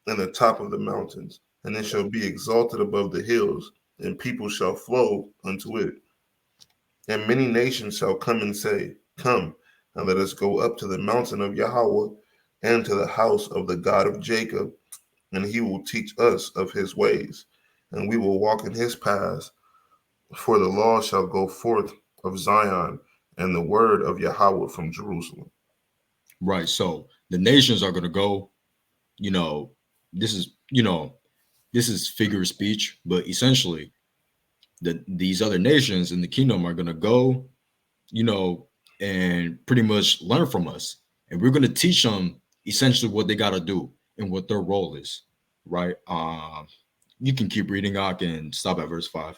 in the top of the mountains, and it shall be exalted above the hills, and people shall flow unto it. And many nations shall come and say, Come, and let us go up to the mountain of Yahweh and to the house of the God of Jacob, and he will teach us of his ways, and we will walk in his paths. For the law shall go forth of Zion, and the word of Yahweh from Jerusalem. Right. So the nations are going to go, you know, this is, this is figure of speech, but essentially these other nations in the kingdom are going to go, and pretty much learn from us. And we're going to teach them essentially what they got to do and what their role is. Right. You can keep reading. I can stop at verse 5.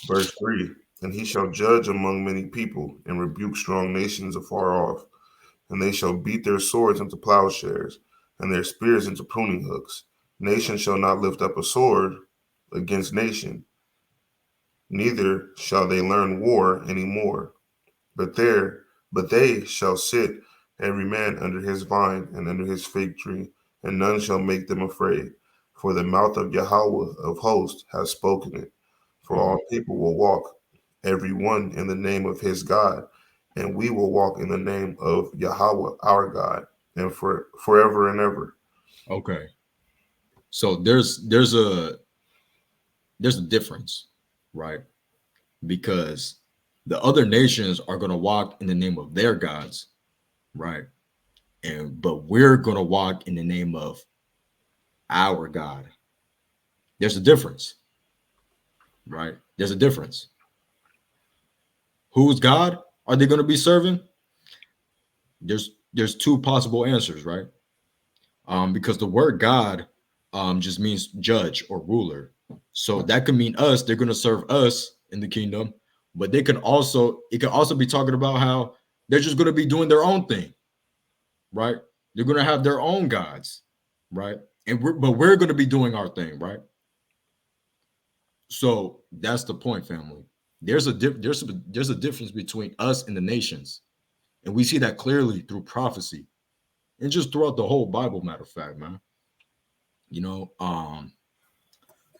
Verse 3, and he shall judge among many people and rebuke strong nations afar off. And they shall beat their swords into plowshares and their spears into pruning hooks. Nation shall not lift up a sword against nation, neither shall they learn war any more. But they shall sit every man under his vine and under his fig tree, and none shall make them afraid. For the mouth of Yahweh of hosts has spoken it. For all people will walk, every one in the name of his God, and we will walk in the name of Yahweh our God, and for forever and ever. Okay. So there's a difference, right? Because the other nations are going to walk in the name of their gods, right? But we're going to walk in the name of our God. There's a difference, right? There's a difference. Whose God are they going to be serving? There's two possible answers, right? Because the word God just means judge or ruler. So that could mean us. They're going to serve us in the kingdom, but it can also be talking about how they're just going to be doing their own thing, right? They're going to have their own gods, right? But we're going to be doing our thing, right? So that's the point, family. There's a difference between us and the nations, and we see that clearly through prophecy and just throughout the whole Bible. Matter of fact, man.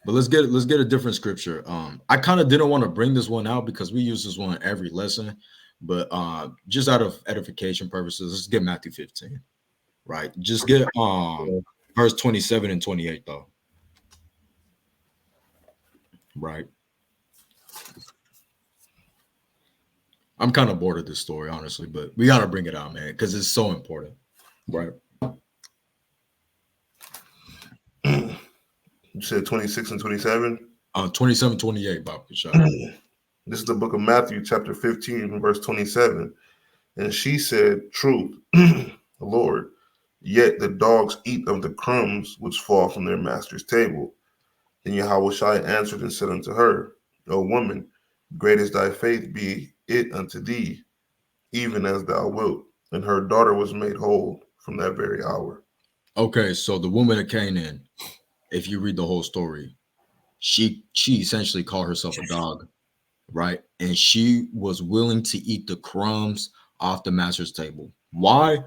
But let's get a different scripture. I kind of didn't want to bring this one out because we use this one every lesson, but just out of edification purposes, let's get Matthew 15. Right. Just get verse 27 and 28 though. Right. I'm kind of bored of this story, honestly, but we gotta bring it out, man, because it's so important. Right. You said 26 and 27? 27, 28, Bob. This is the book of Matthew, chapter 15, verse 27. And she said, Truth, Lord, yet the dogs eat of the crumbs which fall from their master's table. And Yahushua answered and said unto her, O woman, great is thy faith, be it unto thee, even as thou wilt. And her daughter was made whole from that very hour. Okay, so the woman of Canaan, if you read the whole story, she essentially called herself a dog, right? And she was willing to eat the crumbs off the master's table. Why?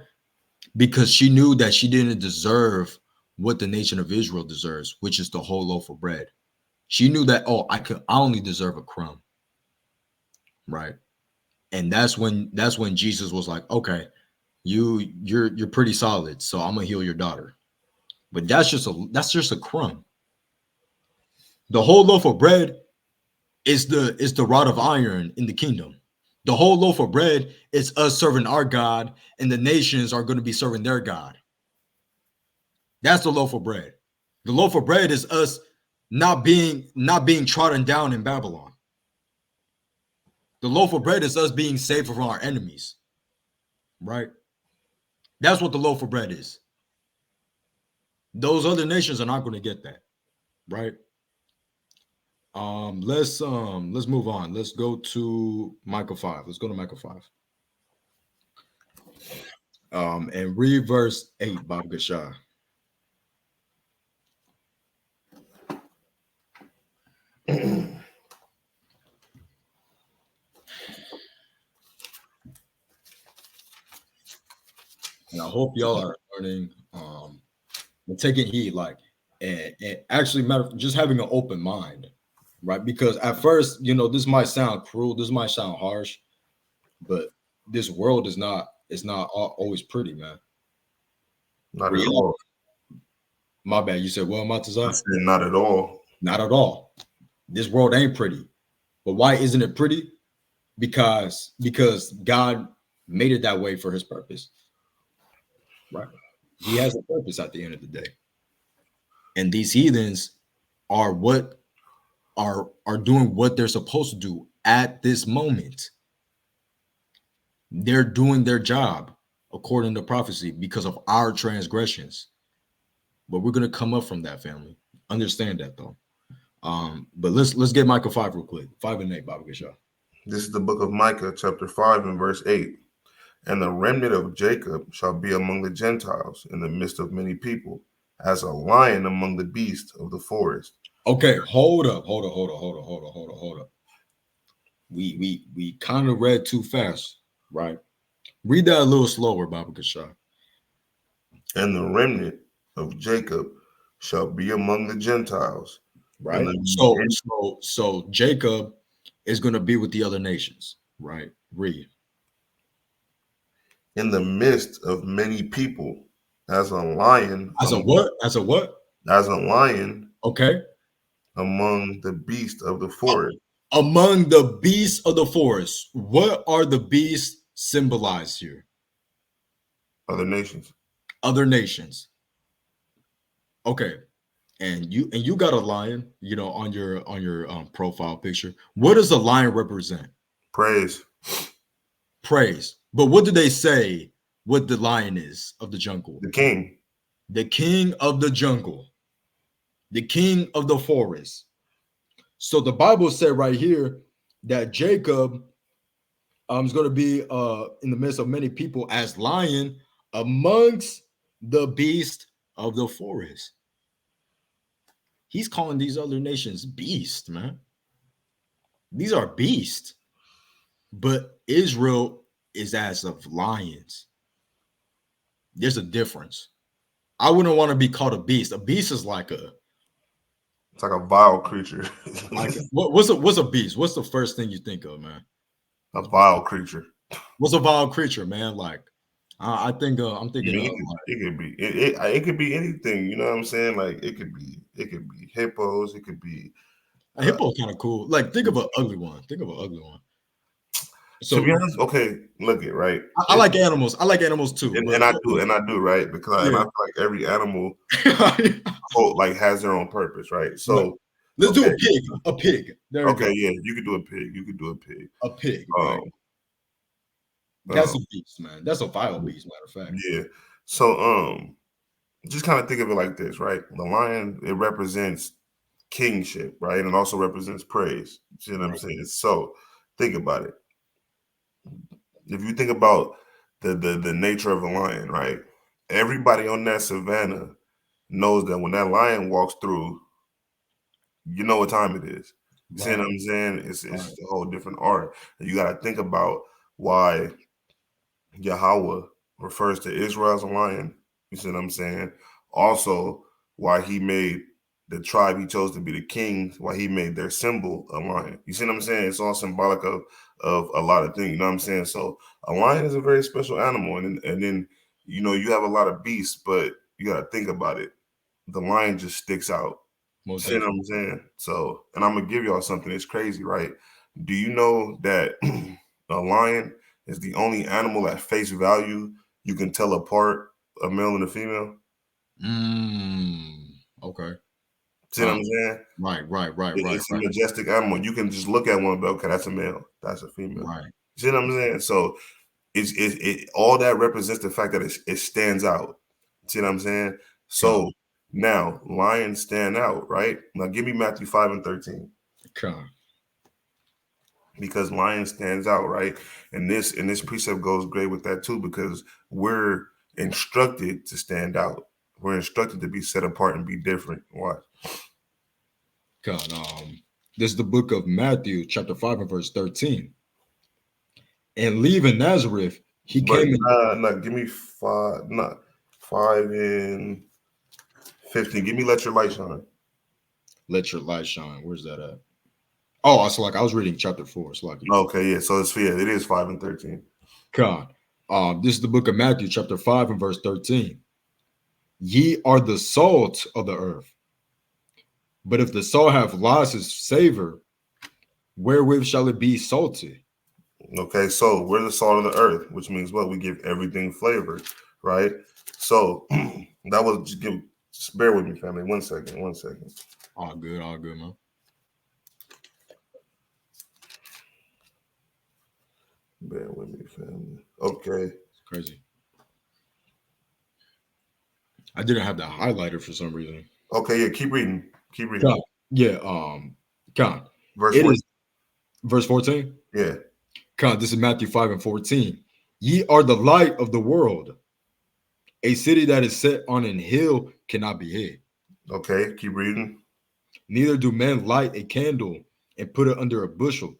Because she knew that she didn't deserve what the nation of Israel deserves, which is the whole loaf of bread. She knew that, I only deserve a crumb, right? And that's when Jesus was like, okay, you're pretty solid, so I'm gonna heal your daughter. But that's just a crumb. The whole loaf of bread is the rod of iron in the kingdom. The whole loaf of bread is us serving our God, and the nations are going to be serving their God. That's the loaf of bread. The loaf of bread is us not being trodden down in Babylon. The loaf of bread is us being saved from our enemies. Right? That's what the loaf of bread is. Those other nations are not going to get that. Right? Let's move on. Let's go to Micah 5. Let's go to Micah 5. And read verse 8, Bob Gashar. And I hope y'all are learning and taking heed. Like, and actually just having an open mind, right? Because at first, this might sound cruel, this might sound harsh, but this world is not always pretty, man. Not at Reality. all. My bad. You said, well, I Matazar? said not at all. Not at all. This world ain't pretty. But why isn't it pretty? Because God made it that way for his purpose. Right? He has a purpose at the end of the day. And these heathens are doing what they're supposed to do at this moment. They're doing their job according to prophecy because of our transgressions. But we're gonna come up from that, family. Understand that though. But let's get Micah 5 real quick. 5 and 8, Baba Gashaw. This is the book of Micah, chapter 5 and verse 8. And the remnant of Jacob shall be among the Gentiles in the midst of many people, as a lion among the beasts of the forest. Okay, hold up. We kind of read too fast, right? Read that a little slower, Baba Gashaw. And the remnant of Jacob shall be among the Gentiles. Right. So Jacob is going to be with the other nations, right? Read. In the midst of many people, as a lion. As a what? As a what? As a lion. Okay. Among the beasts of the forest. Among the beasts of the forest. What are the beasts symbolized here? Other nations. Other nations. Okay. And you got a lion, on your profile picture. What does a lion represent? Praise. But what do they say what the lion is of the jungle? The king. The king of the jungle. The king of the forest. So the Bible said right here that Jacob is going to be in the midst of many people as lion amongst the beast of the forest. He's calling these other nations beast, man. These are beasts. But Israel is as of lions. There's a difference. I wouldn't want to be called a beast. A beast is like it's like a vile creature. What's a beast? What's the first thing you think of, man? A vile creature. What's a vile creature, man? Like, I'm thinking. It could be anything. You know what I'm saying? Like it could be hippos. It could be a hippo. Kind of cool. Like think of an ugly one. So, to be honest, okay, look it right. I like animals. I like animals too, and I do, right? Because I feel like every animal has their own purpose, right? So let's do a pig. A pig. There we go. Yeah, you could do a pig. A pig. Right? That's a beast, man. That's a vile beast, matter of fact. Yeah. So just kind of think of it like this, right? The lion, it represents kingship, right? And it also represents praise. You know what I'm saying? So think about it. If you think about the nature of a lion, right? Everybody on that savannah knows that when that lion walks through, you know what time it is. Right. See what I'm saying? It's a whole different art. And you got to think about why Yahweh refers to Israel as a lion. You see what I'm saying? Also, why he made the tribe he chose to be the king, why he made their symbol a lion. You see what I'm saying? It's all symbolic of a lot of things. You know what I'm saying? So a lion is a very special animal. And then, you have a lot of beasts, but you got to think about it. The lion just sticks out. You see what I'm saying? So, and I'm going to give y'all something that's crazy, right? Do you know that a lion is the only animal at face value you can tell apart a male and a female? Okay. See what I'm saying? Right. It's a majestic animal. You can just look at one, but okay, that's a male, that's a female. Right. See what I'm saying? So it all that represents the fact that it stands out. See what I'm saying? So now lions stand out, right? Now give me Matthew 5 and 13. Okay. Because lion stands out, right? And this precept goes great with that too, because we're instructed to stand out. We're instructed to be set apart and be different. Why? This is the book of Matthew, chapter 5 and verse 13. And leaving Nazareth, he came in. Give me 5 and 15. Give me let your light shine. Let your light shine. Where's that at? Oh, so like I was reading chapter 4. It's like Okay, yeah. So it is 5 and 13. God. This is the book of Matthew, chapter 5 and verse 13. Ye are the salt of the earth. But if the salt have lost its savor, wherewith shall it be salted? Okay, so we're the salt of the earth, which means what? We give everything flavor, right? So that was just bear with me, family. 1 second, 1 second. All good, man. Bear with me, family. Okay. It's crazy. I didn't have the highlighter for some reason. Okay, yeah, keep reading. Keep reading. God. Yeah, God. Verse It 14. is verse 14. Yeah. God, this is Matthew 5 and 14. Ye are the light of the world. A city that is set on an hill cannot be hid. Okay, keep reading. Neither do men light a candle and put it under a bushel,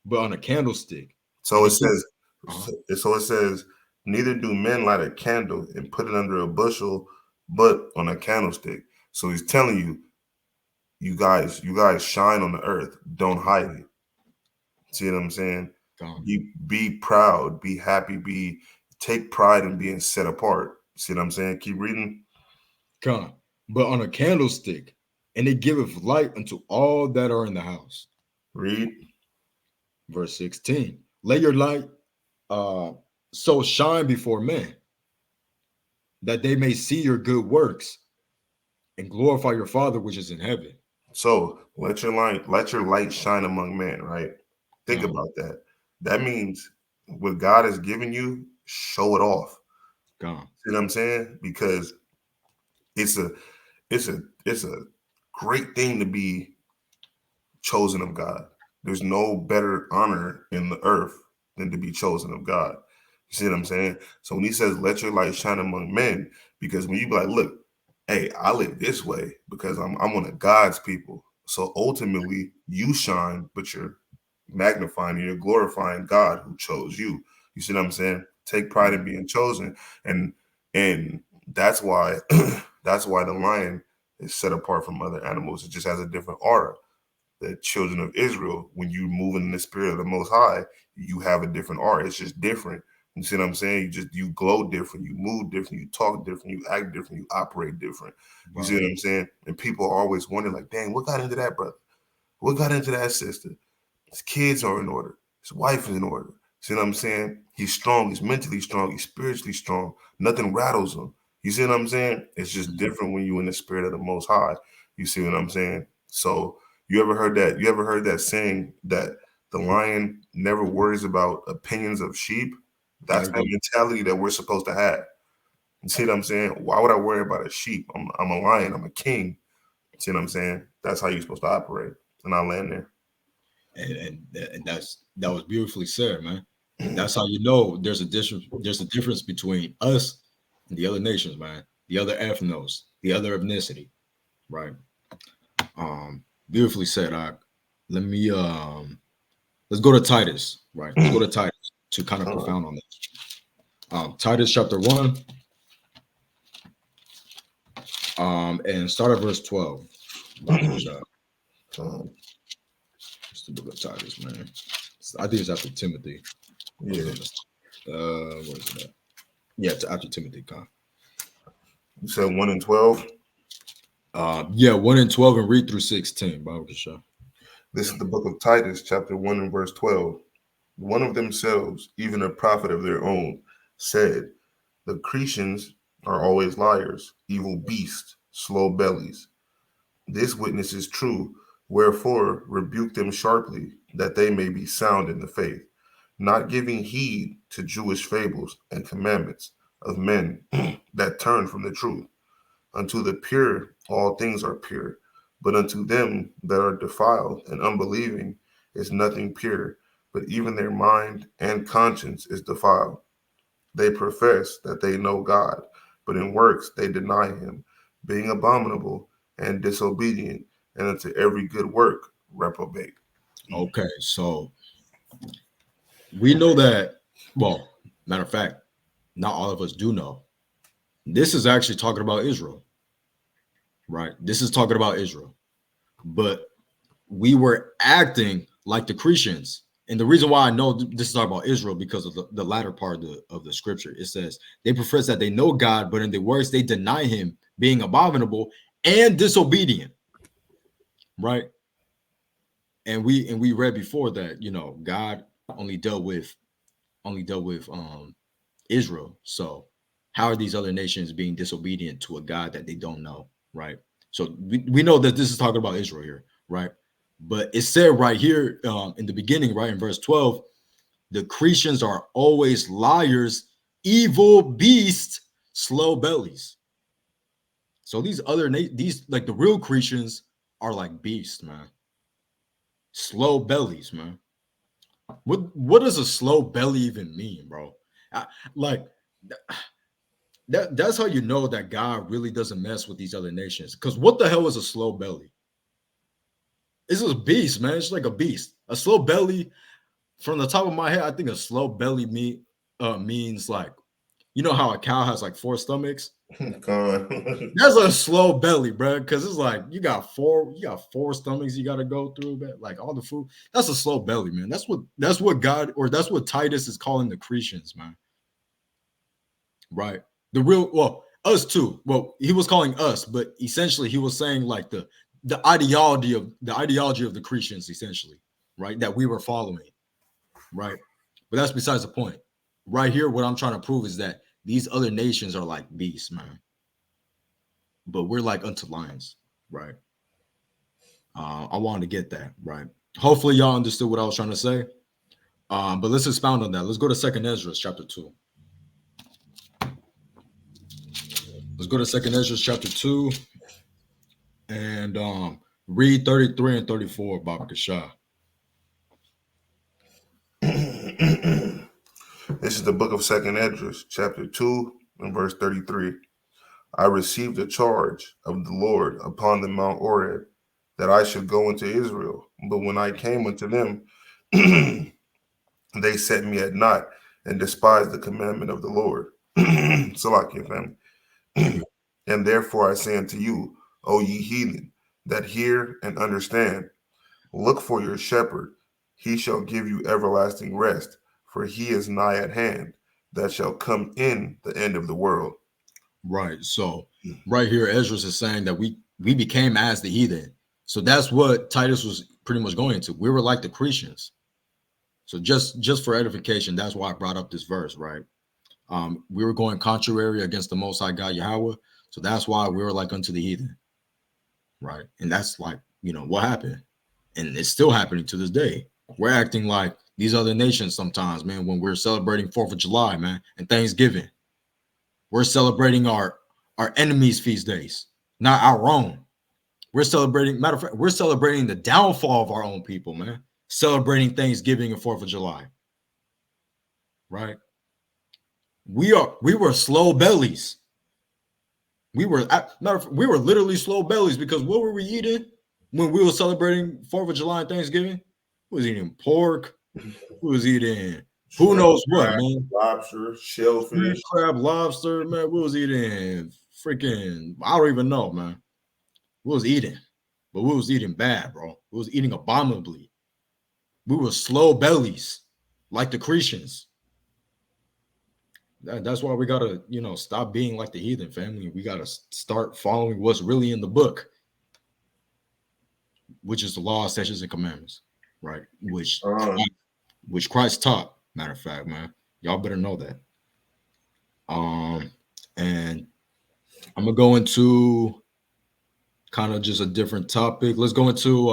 but on a candlestick. So it And says, so it says, neither do men light a candle and put it under a bushel, but on a candlestick. So he's telling you, you guys shine on the earth. Don't hide it. See what I'm saying? God. Be proud, be happy, take pride in being set apart. See what I'm saying? Keep reading. God. But on a candlestick, and it giveth light unto all that are in the house. Read. Verse 16. Let your light so shine before men, that they may see your good works and glorify your Father which is in heaven. So let your light shine among men, right? Think about that. That means what God has given you, show it off. God. See what I'm saying? Because it's a great thing to be chosen of God. There's no better honor in the earth than to be chosen of God. You see what I'm saying? So when he says, let your light shine among men, because when you be like, look, hey, I live this way because I'm one of God's people. So ultimately you shine, but you're magnifying, you're glorifying God who chose you. You see what I'm saying? Take pride in being chosen. And that's why that's why the lion is set apart from other animals. It just has a different aura. The children of Israel, when you move in the spirit of the Most High, you have a different aura. It's just different. You see what I'm saying? You glow different, you move different, you talk different, you act different, you operate different. You see what I'm saying? And people are always wondering, like, dang, what got into that brother? What got into that sister? His kids are in order. His wife is in order. See what I'm saying? He's strong. He's mentally strong. He's spiritually strong. Nothing rattles him. You see what I'm saying? It's just different when you're in the spirit of the Most High. You see what I'm saying? So you ever heard that? You ever heard that saying that the lion never worries about opinions of sheep? That's the mentality that we're supposed to have. You see what I'm saying? Why would I worry about a sheep? I'm a lion. I'm a king. See what I'm saying? That's how you're supposed to operate. And I'll land there. And that was beautifully said, man. And that's how you know there's a difference between us and the other nations, man. The other ethnos, the other ethnicity, right? Beautifully said. Let me let's go to Titus, right? Let's go to Titus to kind of profound on this. Titus chapter 1, and start at verse 12. It's the book of Titus, man. I think it's after Timothy. Yeah. What is that? Yeah, it's after Timothy. You said 1 and 12? Yeah, 1 and 12 and read through 16. This is the book of Titus, chapter 1 and verse 12. One of themselves, even a prophet of their own, said, the Cretians are always liars, evil beasts, slow bellies. This witness is true, wherefore rebuke them sharply, that they may be sound in the faith, not giving heed to Jewish fables and commandments of men that turn from the truth. Unto the pure all things are pure, but unto them that are defiled and unbelieving is nothing pure, but even their mind and conscience is defiled. They profess that they know God, but in works they deny him, being abominable and disobedient, and unto every good work reprobate. Okay, so we know that, well, matter of fact, not all of us do know. This is actually talking about Israel. right? This is talking about Israel, but we were acting like the Christians. And the reason why I know this is talking about Israel because of the latter part of the scripture. It says they profess that they know God, but in their words they deny him, being abominable and disobedient. Right. And we read before that, you know, God only dealt with Israel. So how are these other nations being disobedient to a God that they don't know? Right. So we know that this is talking about Israel here, right? But it said right here in the beginning, right in verse 12, the Cretians are always liars, evil beasts, slow bellies. So these these like the real Cretians are like beasts, man. Slow bellies, man. What does a slow belly even mean, bro? Like that's how you know that God really doesn't mess with these other nations. Because what the hell is a slow belly? It's a beast, man. It's like a beast. A slow belly, from the top of my head, I think a slow belly means like, you know how a cow has like 4 stomachs? That's a slow belly, bro. Because it's like you got four stomachs you got to go through, man. Like all the food. That's a slow belly, man. That's what God, or that's what Titus is calling the Cretians, man. Right. The real, well, us too. Well, he was calling us, but essentially he was saying like the ideology of the Cretians, essentially, right? That we were following, right? But that's besides the point. Right here, what I'm trying to prove is that these other nations are like beasts, man. But we're like unto lions, right? I wanted to get that, right? Hopefully y'all understood what I was trying to say. But let's expound on that. Let's go to 2nd Ezra chapter 2. Let's go to 2nd Ezra chapter 2 and read 33 and 34, Baba Kashah. This is the book of 2nd Esdras, chapter 2 and verse 33. I received a charge of the Lord upon the Mount Oreb that I should go into Israel. But when I came unto them, they set me at naught and despised the commandment of the Lord. Salakia, family. And therefore I say unto you, O ye heathen, that hear and understand, look for your shepherd. He shall give you everlasting rest, for he is nigh at hand, that shall come in the end of the world. Right. So right here, Ezra is saying that we became as the heathen. So that's what Titus was pretty much going into. We were like the Cretians. So just for edification, that's why I brought up this verse, right? We were going contrary against the Most High God Yahweh. So that's why we were like unto the heathen. Right. And that's like, you know, what happened. And it's still happening to this day. We're acting like these other nations sometimes, man, when we're celebrating 4th of July, man, and Thanksgiving. We're celebrating our enemies' feast days, not our own. We're celebrating, matter of fact, we're celebrating the downfall of our own people, man. Celebrating Thanksgiving and 4th of July. Right? We were slow bellies. We were literally slow bellies because what were we eating when we were celebrating 4th of July and Thanksgiving? We was eating pork. We was eating who knows what, man. Lobster, shellfish, crab, lobster, man. We was eating freaking, I don't even know, man. We was eating, but we was eating bad, bro. We was eating abominably. We were slow bellies, like the Cretians. That's why we gotta, you know, stop being like the heathen, family. We gotta start following what's really in the book, which is the law, statutes, and commandments, right? Which Christ taught. Matter of fact, man, y'all better know that. And I'm gonna go into kind of just a different topic. Let's go into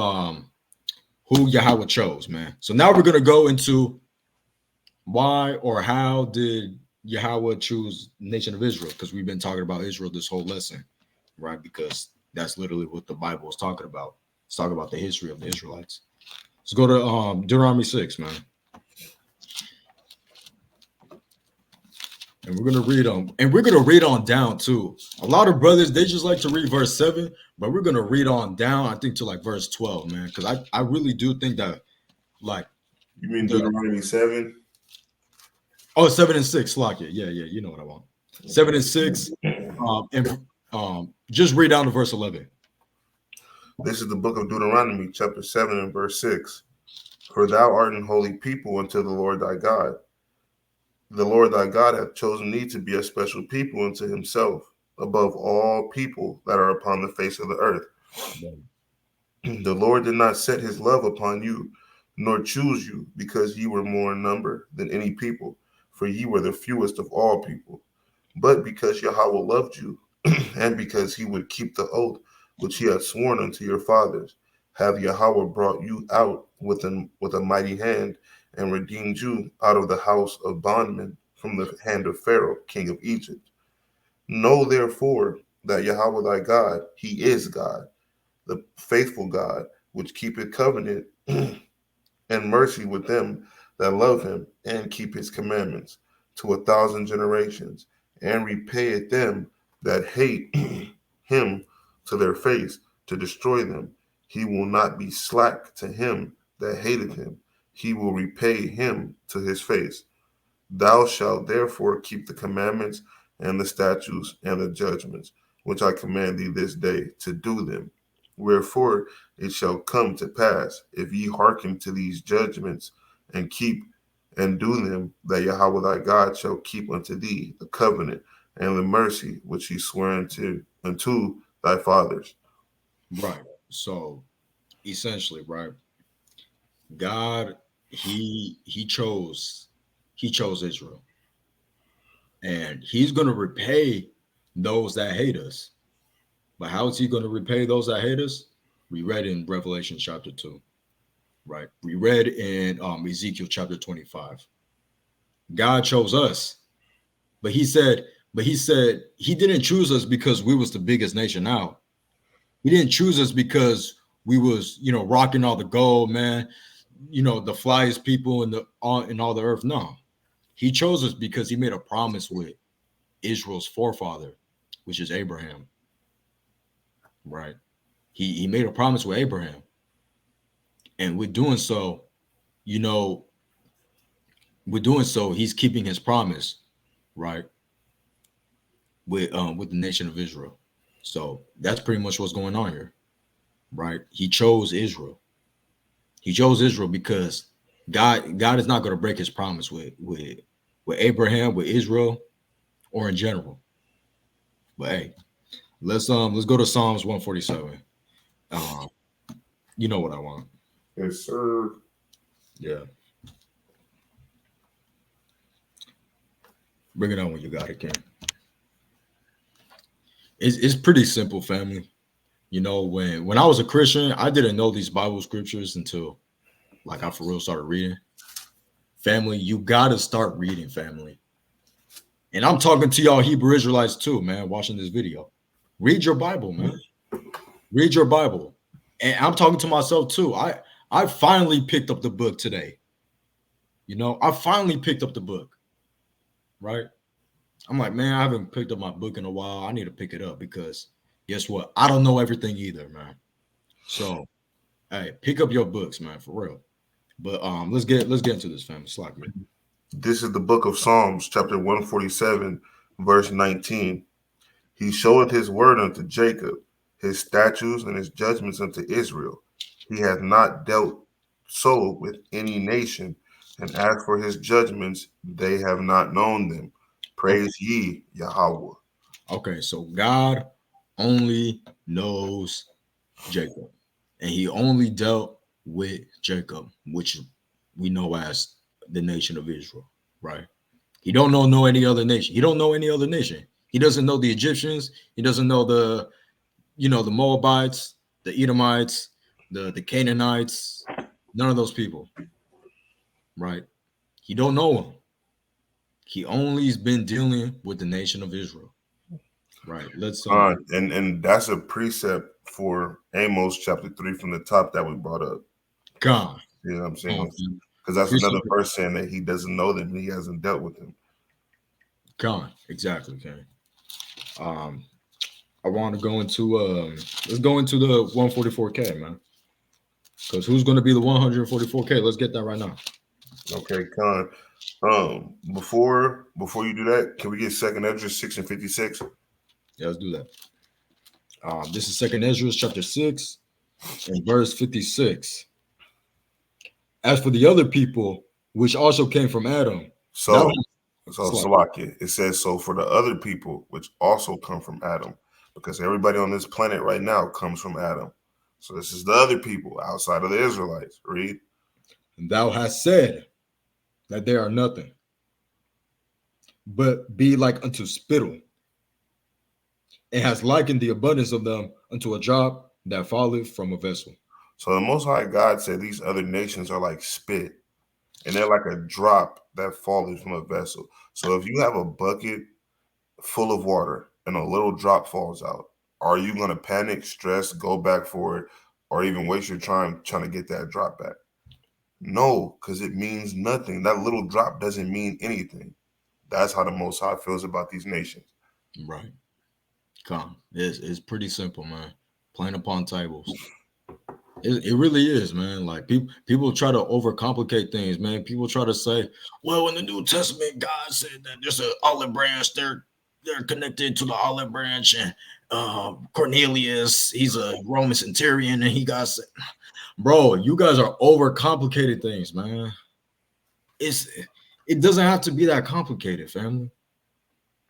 who Yahweh chose, man. So now we're gonna go into why or how did Yahweh choose the nation of Israel? Because we've been talking about Israel this whole lesson, right? Because that's literally what the Bible is talking about. It's talking about the history of the Israelites. Let's go to Deuteronomy 6, man. And we're gonna read on, and we're gonna read on down too. A lot of brothers, they just like to read verse 7, but we're gonna read on down, I think, to like verse 12, man. Because I really do think that, like, you mean Deuteronomy 7? Oh, 7 and 6, Slock it. Yeah, you know what I want. 7 and 6. And Just read down to verse 11. This is the book of Deuteronomy, chapter 7 and verse 6. For thou art an holy people unto the Lord thy God. The Lord thy God hath chosen thee to be a special people unto himself, above all people that are upon the face of the earth. The Lord did not set his love upon you, nor choose you, because ye were more in number than any people, for ye were the fewest of all people, but because Yahweh loved you, and because he would keep the oath which he had sworn unto your fathers, have Yahweh brought you out with a mighty hand, and redeemed you out of the house of bondmen, from the hand of Pharaoh, king of Egypt. Know therefore that Yahweh thy God, he is God, the faithful God, which keepeth covenant and mercy with them that love him and keep his commandments to 1,000 generations, and repayeth them that hate him to their face, to destroy them. He will not be slack to him that hated him. He will repay him to his face. Thou shalt therefore keep the commandments and the statutes and the judgments, which I command thee this day, to do them. Wherefore it shall come to pass, if ye hearken to these judgments and keep and do them, that Yahweh thy God shall keep unto thee the covenant and the mercy which he swore unto thy fathers. Right. So essentially, right, God, he chose Israel, and he's going to repay those that hate us. But how is he going to repay those that hate us? We read in Revelation chapter 2, right? We read in Ezekiel chapter 25. God chose us, but he said he didn't choose us because we was the biggest nation out. He didn't choose us because we was, rocking all the gold, man, the flyest people in all the earth. No, he chose us because he made a promise with Israel's forefather, which is Abraham. Right? He made a promise with Abraham, and with doing so, he's keeping his promise, right? With the nation of Israel. So that's pretty much what's going on here, right? He chose Israel. He chose Israel because God is not going to break his promise with Abraham, with Israel, or in general. But hey, let's go to Psalms 147. You know what I want. Yes, sir. Yeah. Bring it on when you got it, Ken. It's pretty simple, family. When I was a Christian, I didn't know these Bible scriptures until I for real started reading. Family, you gotta start reading, family. And I'm talking to y'all Hebrew Israelites too, man, watching this video. Read your Bible, man. Read your Bible. And I'm talking to myself too. I finally picked up the book today. I finally picked up the book. Right? I'm like, man, I haven't picked up my book in a while. I need to pick it up because guess what? I don't know everything either, man. So, hey, pick up your books, man, for real. But let's get into this, family. Slack me. This is the book of Psalms, chapter 147, verse 19. He showeth his word unto Jacob, his statutes and his judgments unto Israel. He hath not dealt so with any nation, and as for his judgments, they have not known them. Praise ye Yahweh. Okay, so God only knows Jacob, and he only dealt with Jacob, which we know as the nation of Israel, right? He don't know any other nation. He don't know any other nation. He doesn't know the Egyptians. He doesn't know the Moabites, the Edomites, the Canaanites, none of those people, right? He don't know them. He only's been dealing with the nation of Israel, right? Let's and that's a precept for Amos chapter 3 from the top that we brought up. God, you know what I'm saying? Because that's another verse saying that he doesn't know them, he hasn't dealt with them. God, exactly. Okay. I want to go into let's go into the 144K, man. Because who's going to be the 144K? Let's get that right now. Okay, Con. Before you do that, can we get 2nd Esdras 6 and 56? Yeah, let's do that. This is Second Ezra chapter 6 and verse 56. As for the other people, which also came from Adam, So, Salakia. Salakia, it says, so for the other people, which also come from Adam, because everybody on this planet right now comes from Adam. So this is the other people outside of the Israelites. Read. And thou hast said that they are nothing, but be like unto spittle, and has likened the abundance of them unto a drop that falleth from a vessel. So the Most High God said these other nations are like spit, and they're like a drop that falls from a vessel. So if you have a bucket full of water and a little drop falls out, are you going to panic, stress, go back for it, or even waste your time trying to get that drop back? No, because it means nothing. That little drop doesn't mean anything. That's how the Most High feels about these nations. Right. Come. It's pretty simple, man. Plain upon tables. It really is, man. Like people try to overcomplicate things, man. People try to say, well, in the New Testament, God said that there's an olive branch. They're connected to the olive branch, and Cornelius, he's a Roman centurion, and he got, bro. You guys are overcomplicated things, man. It doesn't have to be that complicated, family.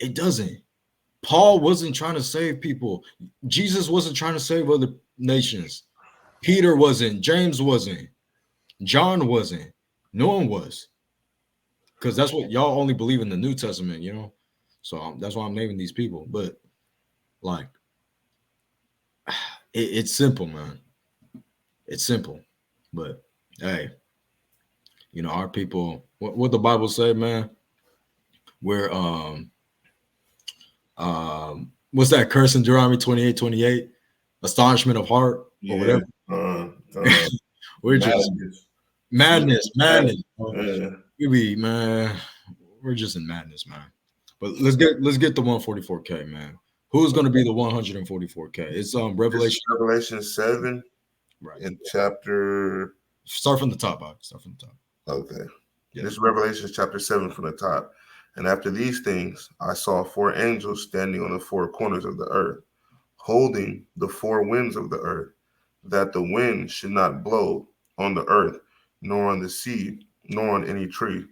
It doesn't. Paul wasn't trying to save people. Jesus wasn't trying to save other nations. Peter wasn't. James wasn't. John wasn't. No one was. Because that's what y'all only believe in the New Testament, you know? So that's why I'm naming these people. But, like, it's simple, man. It's simple. But, hey, you know, our people, what the Bible say, man? We're, what's that curse in Deuteronomy 28:28? Astonishment of heart or whatever. We're just madness. Yeah. Man, we're just in madness, man. But let's get the 144K, man. Who's going to be the 144K? It's Revelation 7, right? In chapter. Start from the top, Bob. Start from the top. Okay. Yeah. This is Revelation chapter 7 from the top. And after these things, I saw 4 angels standing on the 4 corners of the earth, holding the 4 winds of the earth, that the wind should not blow on the earth, nor on the sea, nor on any tree.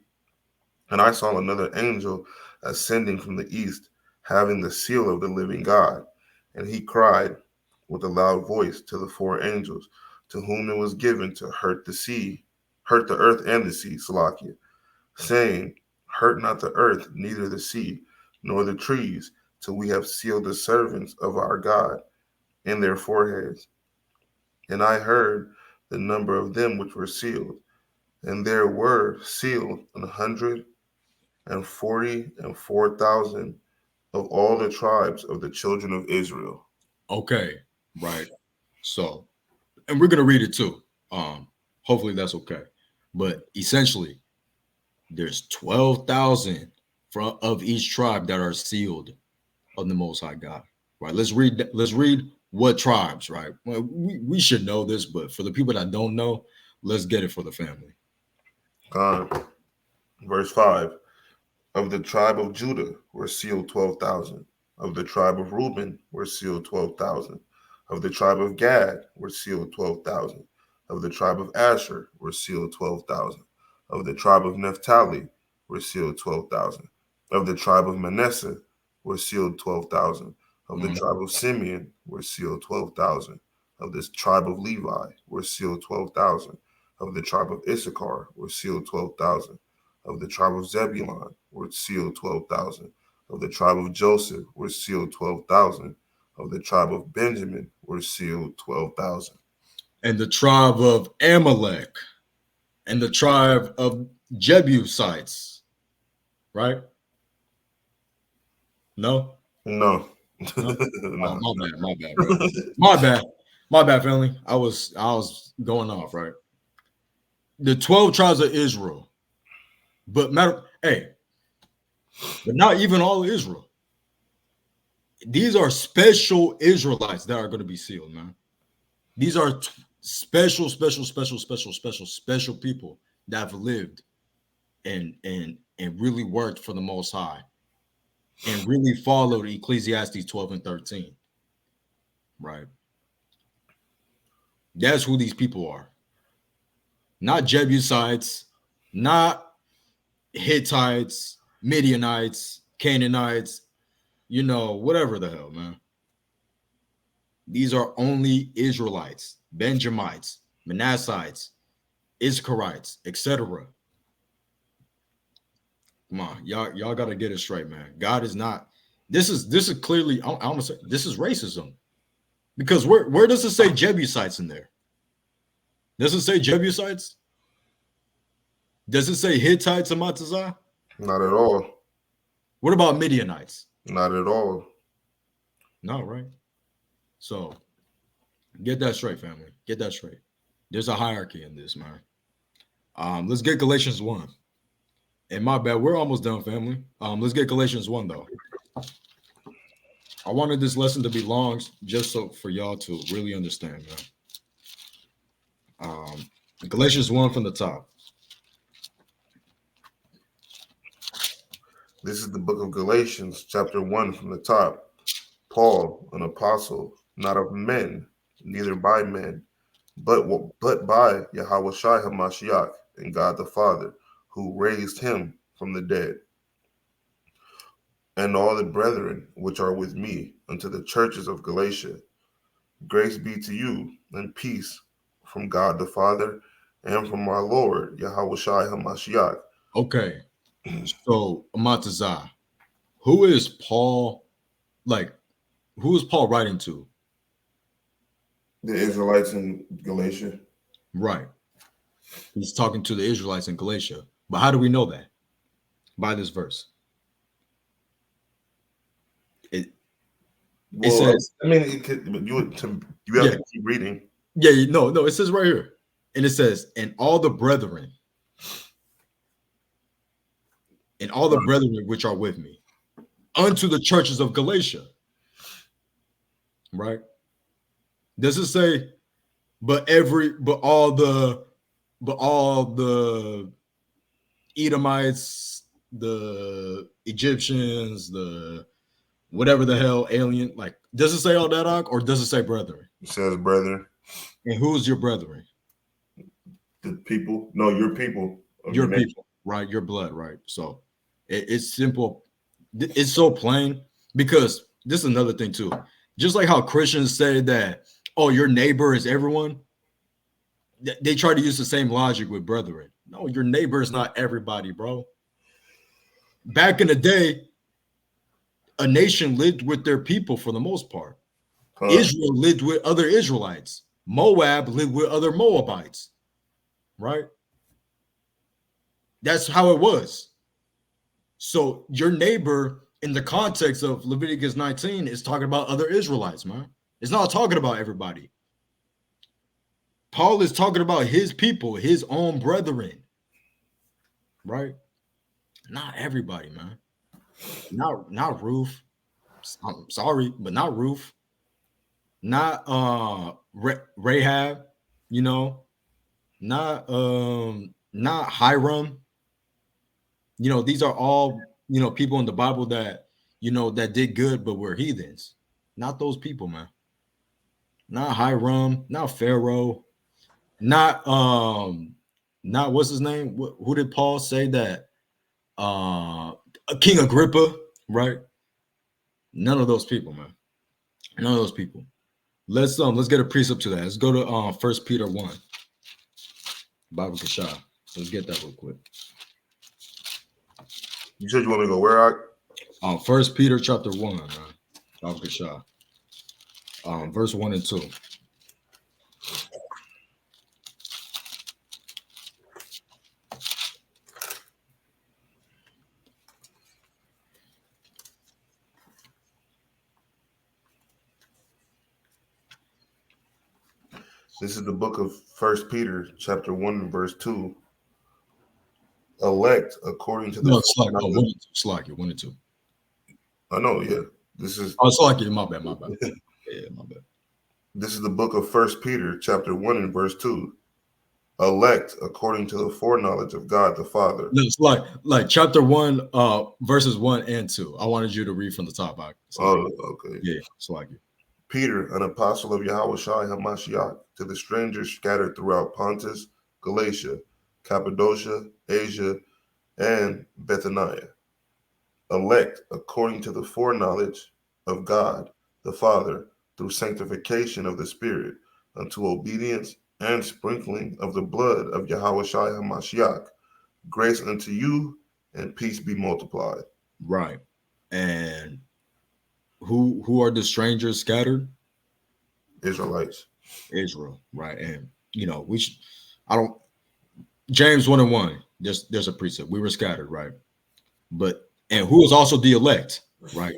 And I saw another angel ascending from the east, having the seal of the living God. And he cried with a loud voice to the 4 angels, to whom it was given to hurt the earth and the sea, Salakia, saying, hurt not the earth, neither the sea, nor the trees, till we have sealed the servants of our God in their foreheads. And I heard the number of them which were sealed, and there were sealed 144,000 of all the tribes of the children of Israel. Okay, right. So, and we're gonna read it too. Hopefully that's okay. But essentially, there's 12,000 of each tribe that are sealed of the Most High God. Right. Let's read what tribes. Right. Well, we should know this, but for the people that don't know, let's get it for the family. Verse 5. Of the tribe of Judah were sealed 12,000. Of the tribe of Reuben were sealed 12,000. Of the tribe of Gad were sealed 12,000. Of the tribe of Asher were sealed 12,000. Of the tribe of Naphtali were sealed 12,000. Of the tribe of Manasseh were sealed 12,000. Of the tribe of Simeon were sealed 12,000. Of the tribe of Levi were sealed 12,000. Of the tribe of Issachar were sealed 12,000. Of the tribe of Zebulun were sealed 12,000. Of the tribe of Joseph were sealed 12,000. Of the tribe of Benjamin were sealed 12,000. And the tribe of Amalek and the tribe of Jebusites, right? No? No. No? Oh, my bad, bro. My bad, family. I was going off, right? The 12 tribes of Israel. But but not even all of Israel. These are special Israelites that are going to be sealed, man. These are special people that have lived and really worked for the Most High and really followed Ecclesiastes 12 and 13. right? That's who these people are. Not Jebusites, not Hittites, Midianites, Canaanites, whatever the hell, man. These are only Israelites, Benjamites, Manassites, Issacharites, etc. Come on, y'all got to get it straight, man. God is not. This is clearly. I'm gonna say this is racism, because where does it say Jebusites in there? Does it say Jebusites? Does it say Hittites and Matazah? Not at all. What about Midianites? Not at all. No, right? So get that straight, family. Get that straight. There's a hierarchy in this, man. Let's get Galatians 1. And my bad, we're almost done, family. Let's get Galatians 1, though. I wanted this lesson to be long just so for y'all to really understand, man. Galatians 1 from the top. This is the book of Galatians, chapter 1 from the top. Paul, an apostle, not of men, neither by men, but by Yahawashi HaMashiach and God the Father, who raised him from the dead. And all the brethren which are with me unto the churches of Galatia, grace be to you and peace from God the Father and from our Lord Yahawashi HaMashiach. Okay. So, Matazah, who is Paul writing to? The Israelites in Galatia. Right. He's talking to the Israelites in Galatia. But how do we know that? By this verse. It says, I mean, you have to keep reading. Yeah, no, it says right here. And it says, and all the brethren which are with me unto the churches of Galatia. Right? Does it say, but all the Edomites, the Egyptians, the whatever the hell alien, like, does it say all that, or does it say brethren? It says brethren. And who's your brethren? The people. No, your people. Your people, right? Your blood, right? So it's simple. It's so plain, because this is another thing too. Just like how Christians say that, oh, your neighbor is everyone. They try to use the same logic with brethren. No, your neighbor is not everybody, bro. Back in the day, a nation lived with their people for the most part. Israel lived with other Israelites. Moab lived with other Moabites, right? That's how it was. So your neighbor, in the context of Leviticus 19, is talking about other Israelites, man. It's not talking about everybody. Paul is talking about his people, his own brethren, right? Not everybody, man. Not Ruth. I'm sorry, but not Ruth. Not Rahab, not Hiram. These are all, people in the Bible that, that did good but were heathens. Not those people, man. Not Hiram, not Pharaoh, not what's his name? Who did Paul say that? King Agrippa, right? None of those people, man. None of those people. Let's get a precept to that. Let's go to 1 Peter 1. Bible Kashah. Let's get that real quick. You said you want me to go where? 1 Peter chapter 1, man. Bible Kashah. Verse 1 and 2. This is the book of 1 Peter, chapter 1, verse 2. Elect according to the... No, it's like 1 and 2. I know, yeah. This is... Oh, it's like it. My bad. Yeah, my bad. This is the book of 1 Peter, chapter 1 and verse 2. Elect according to the foreknowledge of God the Father. No, it's like chapter 1, verses 1 and 2. I wanted you to read from the top. Okay. Yeah, it's like it. Peter, an apostle of Yahushua HaMashiach, to the strangers scattered throughout Pontus, Galatia, Cappadocia, Asia, and Bithynia, elect according to the foreknowledge of God the Father, through sanctification of the Spirit, unto obedience and sprinkling of the blood of Yahushua HaMashiach, grace unto you and peace be multiplied. Right. And who are the strangers scattered? Israelites. Israel, right? And we should, I don't James 1:1. There's a precept. We were scattered, right? But and who is also the elect, right?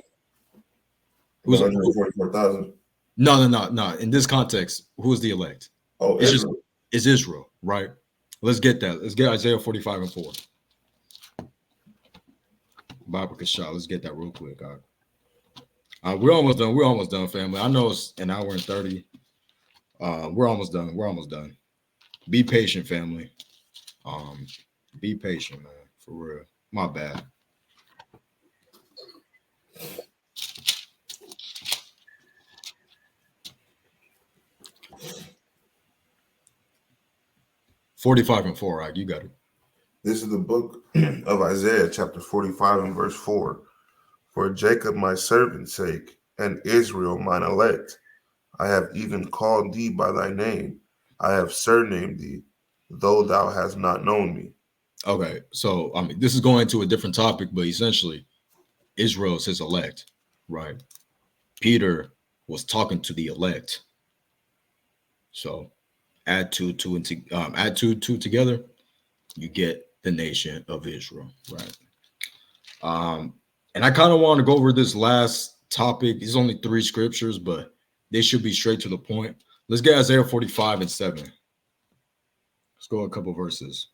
Who's 144,000. No. In this context, who is the elect? Oh, it's Israel. It's Israel, right? Let's get that. Let's get Isaiah 45:4. Bible Kashah. Let's get that real quick. We're almost done. We're almost done, family. I know it's an hour and 30. We're almost done. We're almost done. Be patient, family. Be patient, man. For real. My bad. (45:4). Right, you got it. This is the book of Isaiah, chapter 45 and verse 4. For Jacob my servant's sake, and Israel mine elect, I have even called thee by thy name. I have surnamed thee, though thou hast not known me. Okay, so this is going to a different topic, but essentially, Israel is his elect, right? Peter was talking to the elect. So add two together, you get the nation of Israel, right? And I kind of want to go over this last topic. It's only 3 scriptures, but they should be straight to the point. Let's get Isaiah 45:7. Let's go a couple verses.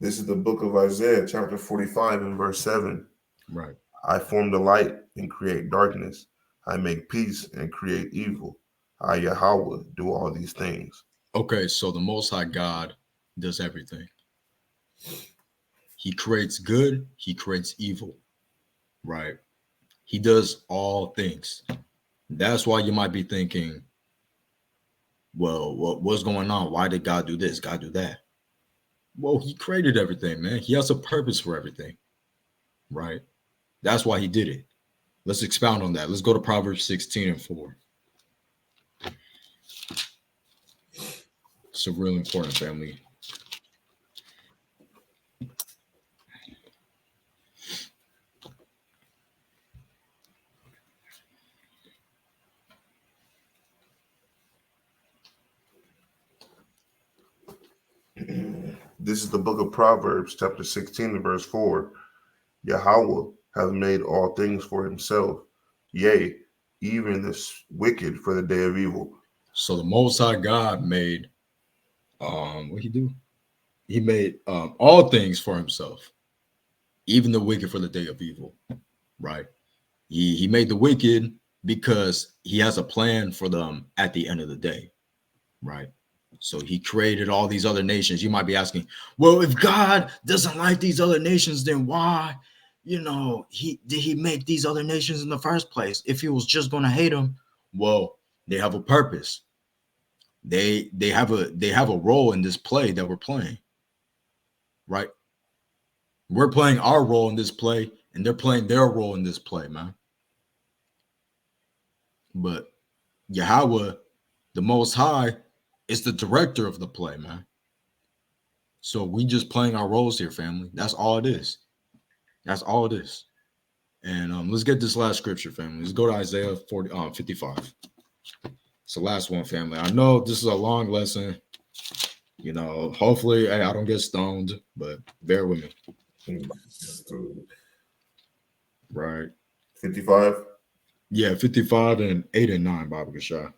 This is the book of Isaiah, chapter 45 and verse 7. Right. I form the light and create darkness. I make peace and create evil. I, Yahweh, do all these things. Okay, so the Most High God does everything. He creates good, he creates evil, right? He does all things. That's why you might be thinking, well, what's going on? Why did God do this? God do that? Well, he created everything, man. He has a purpose for everything, right? That's why he did it. Let's expound on that. Let's go to Proverbs 16:4. It's a real important, family. This is the book of Proverbs, chapter 16, verse 4. Yahweh hath made all things for himself, yea, even the wicked for the day of evil. So the Most High God made, what he do? He made all things for himself, even the wicked for the day of evil, right? He made the wicked because he has a plan for them at the end of the day, right? So he created all these other nations. You might be asking, well, if God doesn't like these other nations, then why, he make these other nations in the first place? If he was just going to hate them, well, they have a purpose. They have a role in this play that we're playing, right? We're playing our role in this play, and they're playing their role in this play, man. But Yahweh, the Most High, is the director of the play, man. So we just playing our roles here, family. That's all it is. That's all it is. And let's get this last scripture, family. Let's go to Isaiah 55. It's the last one, family. I know this is a long lesson. Hopefully I don't get stoned, but bear with me. Right. 55? Yeah, 55 and 8 and 9, Baba Kashah.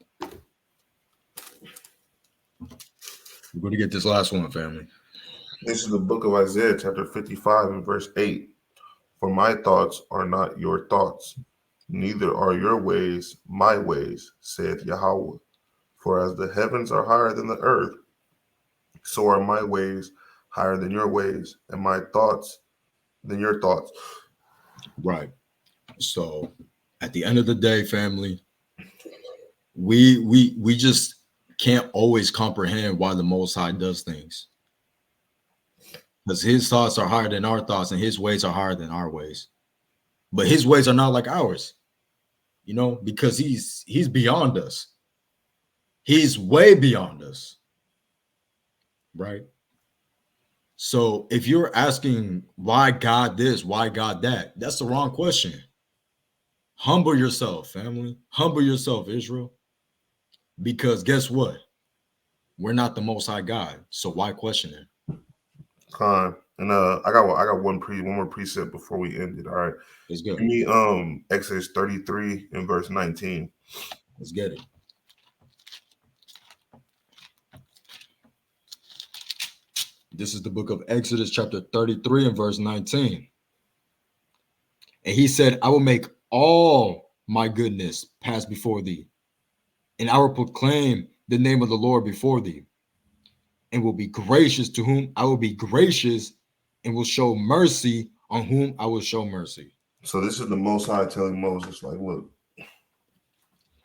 We're going to get this last one, family. This is the book of Isaiah, chapter 55 and verse 8. For my thoughts are not your thoughts, neither are your ways my ways, saith Yahweh. For as the heavens are higher than the earth, so are my ways higher than your ways, and my thoughts than your thoughts. Right. So at the end of the day, family, we just can't always comprehend why the Most High does things, because his thoughts are higher than our thoughts and his ways are higher than our ways. But his ways are not like ours, because he's beyond us. He's way beyond us, right? So if you're asking why God this, why God that, that's the wrong question. Humble yourself, family. Humble yourself, Israel. Because guess what? We're not the Most High God, so why question it? Con. And I got one more precept before we end it. All right. Let's go. Give me Exodus 33 and verse 19. Let's get it. This is the book of Exodus, chapter 33 and verse 19. And he said, I will make all my goodness pass before thee, and I will proclaim the name of the Lord before thee, and will be gracious to whom I will be gracious, and will show mercy on whom I will show mercy. So this is the Most High telling Moses, like, look,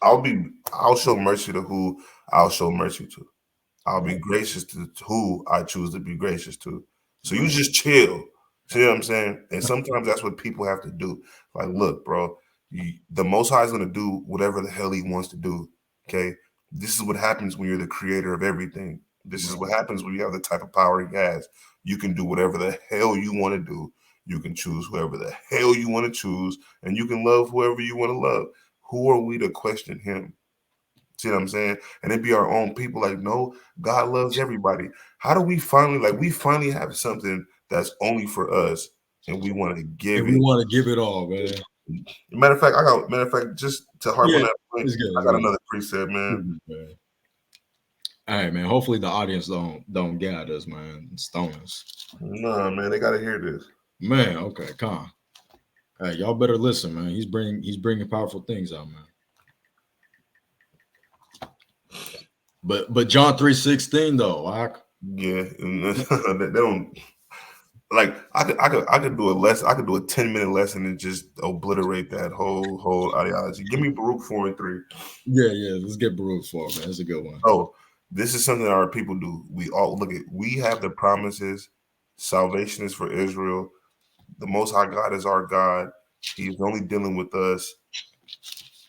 I'll show mercy to who I'll show mercy to. I'll be gracious to who I choose to be gracious to. So you just chill. See what I'm saying? And sometimes that's what people have to do. Like, look, bro, the Most High is going to do whatever the hell he wants to do. Okay. This is what happens when you're the creator of everything. This is what happens when you have the type of power he has. You can do whatever the hell you want to do. You can choose whoever the hell you want to choose, and you can love whoever you want to love. Who are we to question him? See what I'm saying? And it be our own people like, no, God loves everybody. How do we finally have something that's only for us, and we want to give it? We want to give it all, man. Matter of fact, just to harp on that point, I got another precept, man. All right, man. Hopefully the audience don't get at us, man. Stone us. Nah, man, they gotta hear this. Man, okay, calm. Hey, y'all better listen, man. He's bringing powerful things out, man. But John 3:16 though, yeah, they don't like. I could do a lesson. I could do a 10-minute lesson and just obliterate that whole ideology. Give me Baruch 4:3. Yeah. Let's get Baruch 4, man. That's a good one. Oh, this is something that our people do. We have the promises. Salvation is for Israel. The Most High God is our God. He's only dealing with us.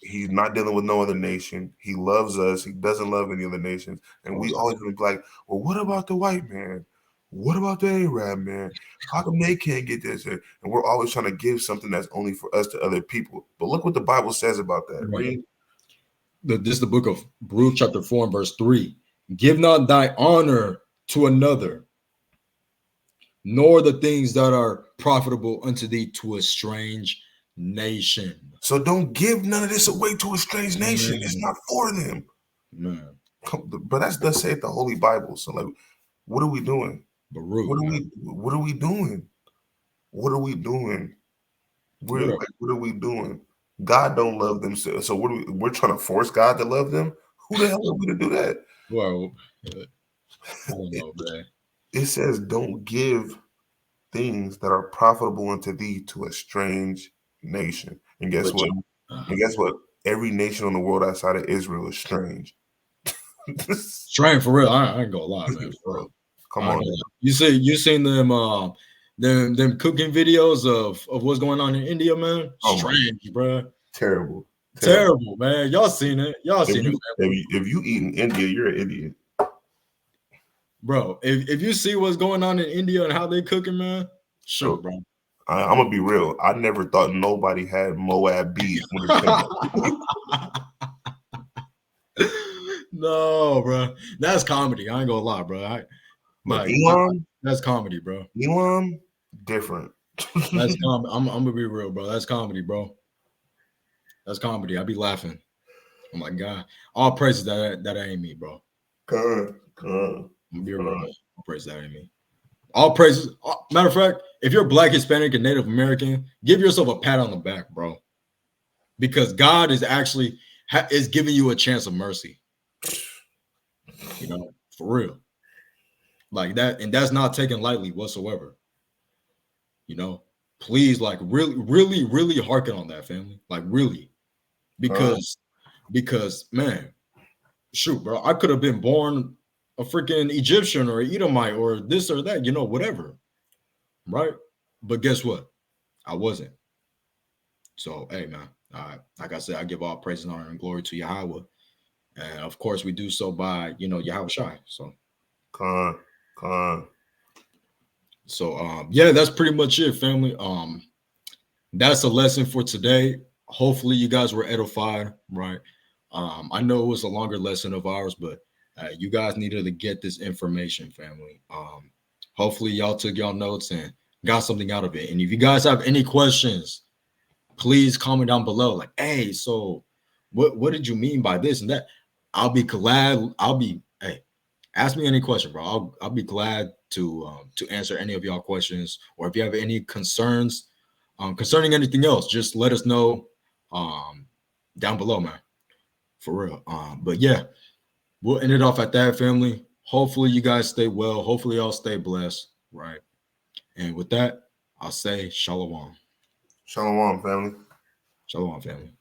He's not dealing with no other nation. He loves us. He doesn't love any other nations. And we always be like, well, what about the white man? What about the Arab man? How come they can't get this? And we're always trying to give something that's only for us to other people. But look what the Bible says about that. Right. Read. This is the book of Baruch, chapter 4 and verse 3. Give not thy honor to another, nor the things that are profitable unto thee to a strange nation. So don't give none of this away to a strange nation. Man. It's not for them. Man. But that's thus saith the Holy Bible. So like, what are we doing? Baruch, what are we doing? What are we doing? What are we doing? God don't love them. So we're trying to force God to love them? Who the hell are we to do that? Well, I don't know, man. It says, don't give things that are profitable unto thee to a strange nation. And guess what? Every nation on the world outside of Israel is strange. Strange for real. I ain't gonna lie, man. For real. Come on. You seen them cooking videos of what's going on in India, man? Strange, bro. Terrible, man. Y'all seen it. If you eat in India, you're an idiot. Bro, if you see what's going on in India and how they cooking, man, sure, bro. I'm gonna be real. I never thought nobody had Moab beef. No, bro. That's comedy. I ain't gonna lie, bro. That's comedy, bro. Elam, different. That's comedy. I'm gonna be real, bro. That's comedy, bro. That's comedy. I be laughing. Oh my God. All praises that ain't me, bro. Come. I'm be real. All praises that ain't me. All praises. Matter of fact, if you're Black, Hispanic, and Native American, give yourself a pat on the back, bro. Because God is actually is giving you a chance of mercy. For real. Like that, and that's not taken lightly whatsoever. please, like, really harken on that, family. Like, really, because man, shoot, bro, I could have been born a freaking Egyptian or Edomite or this or that, whatever, right? But guess what? I wasn't. So, hey, man, like I said, I give all praise and honor and glory to Yahweh, and of course, we do so by Yahweh Shai. So, Con. Yeah, that's pretty much it, family. That's a lesson for today. Hopefully, you guys were edified, right? I know it was a longer lesson of ours, but you guys needed to get this information, family. Hopefully, y'all took y'all notes and got something out of it. And if you guys have any questions, please comment down below. Like, hey, so what did you mean by this and that? I'll be glad. Hey, ask me any question, bro. I'll be glad to answer any of y'all questions, or if you have any concerns concerning anything else, just let us know down below, man. For real. But yeah, we'll end it off at that, family. Hopefully you guys stay well. Hopefully y'all stay blessed, right? And with that, I'll say shalom. Shalom, family. Shalom, family.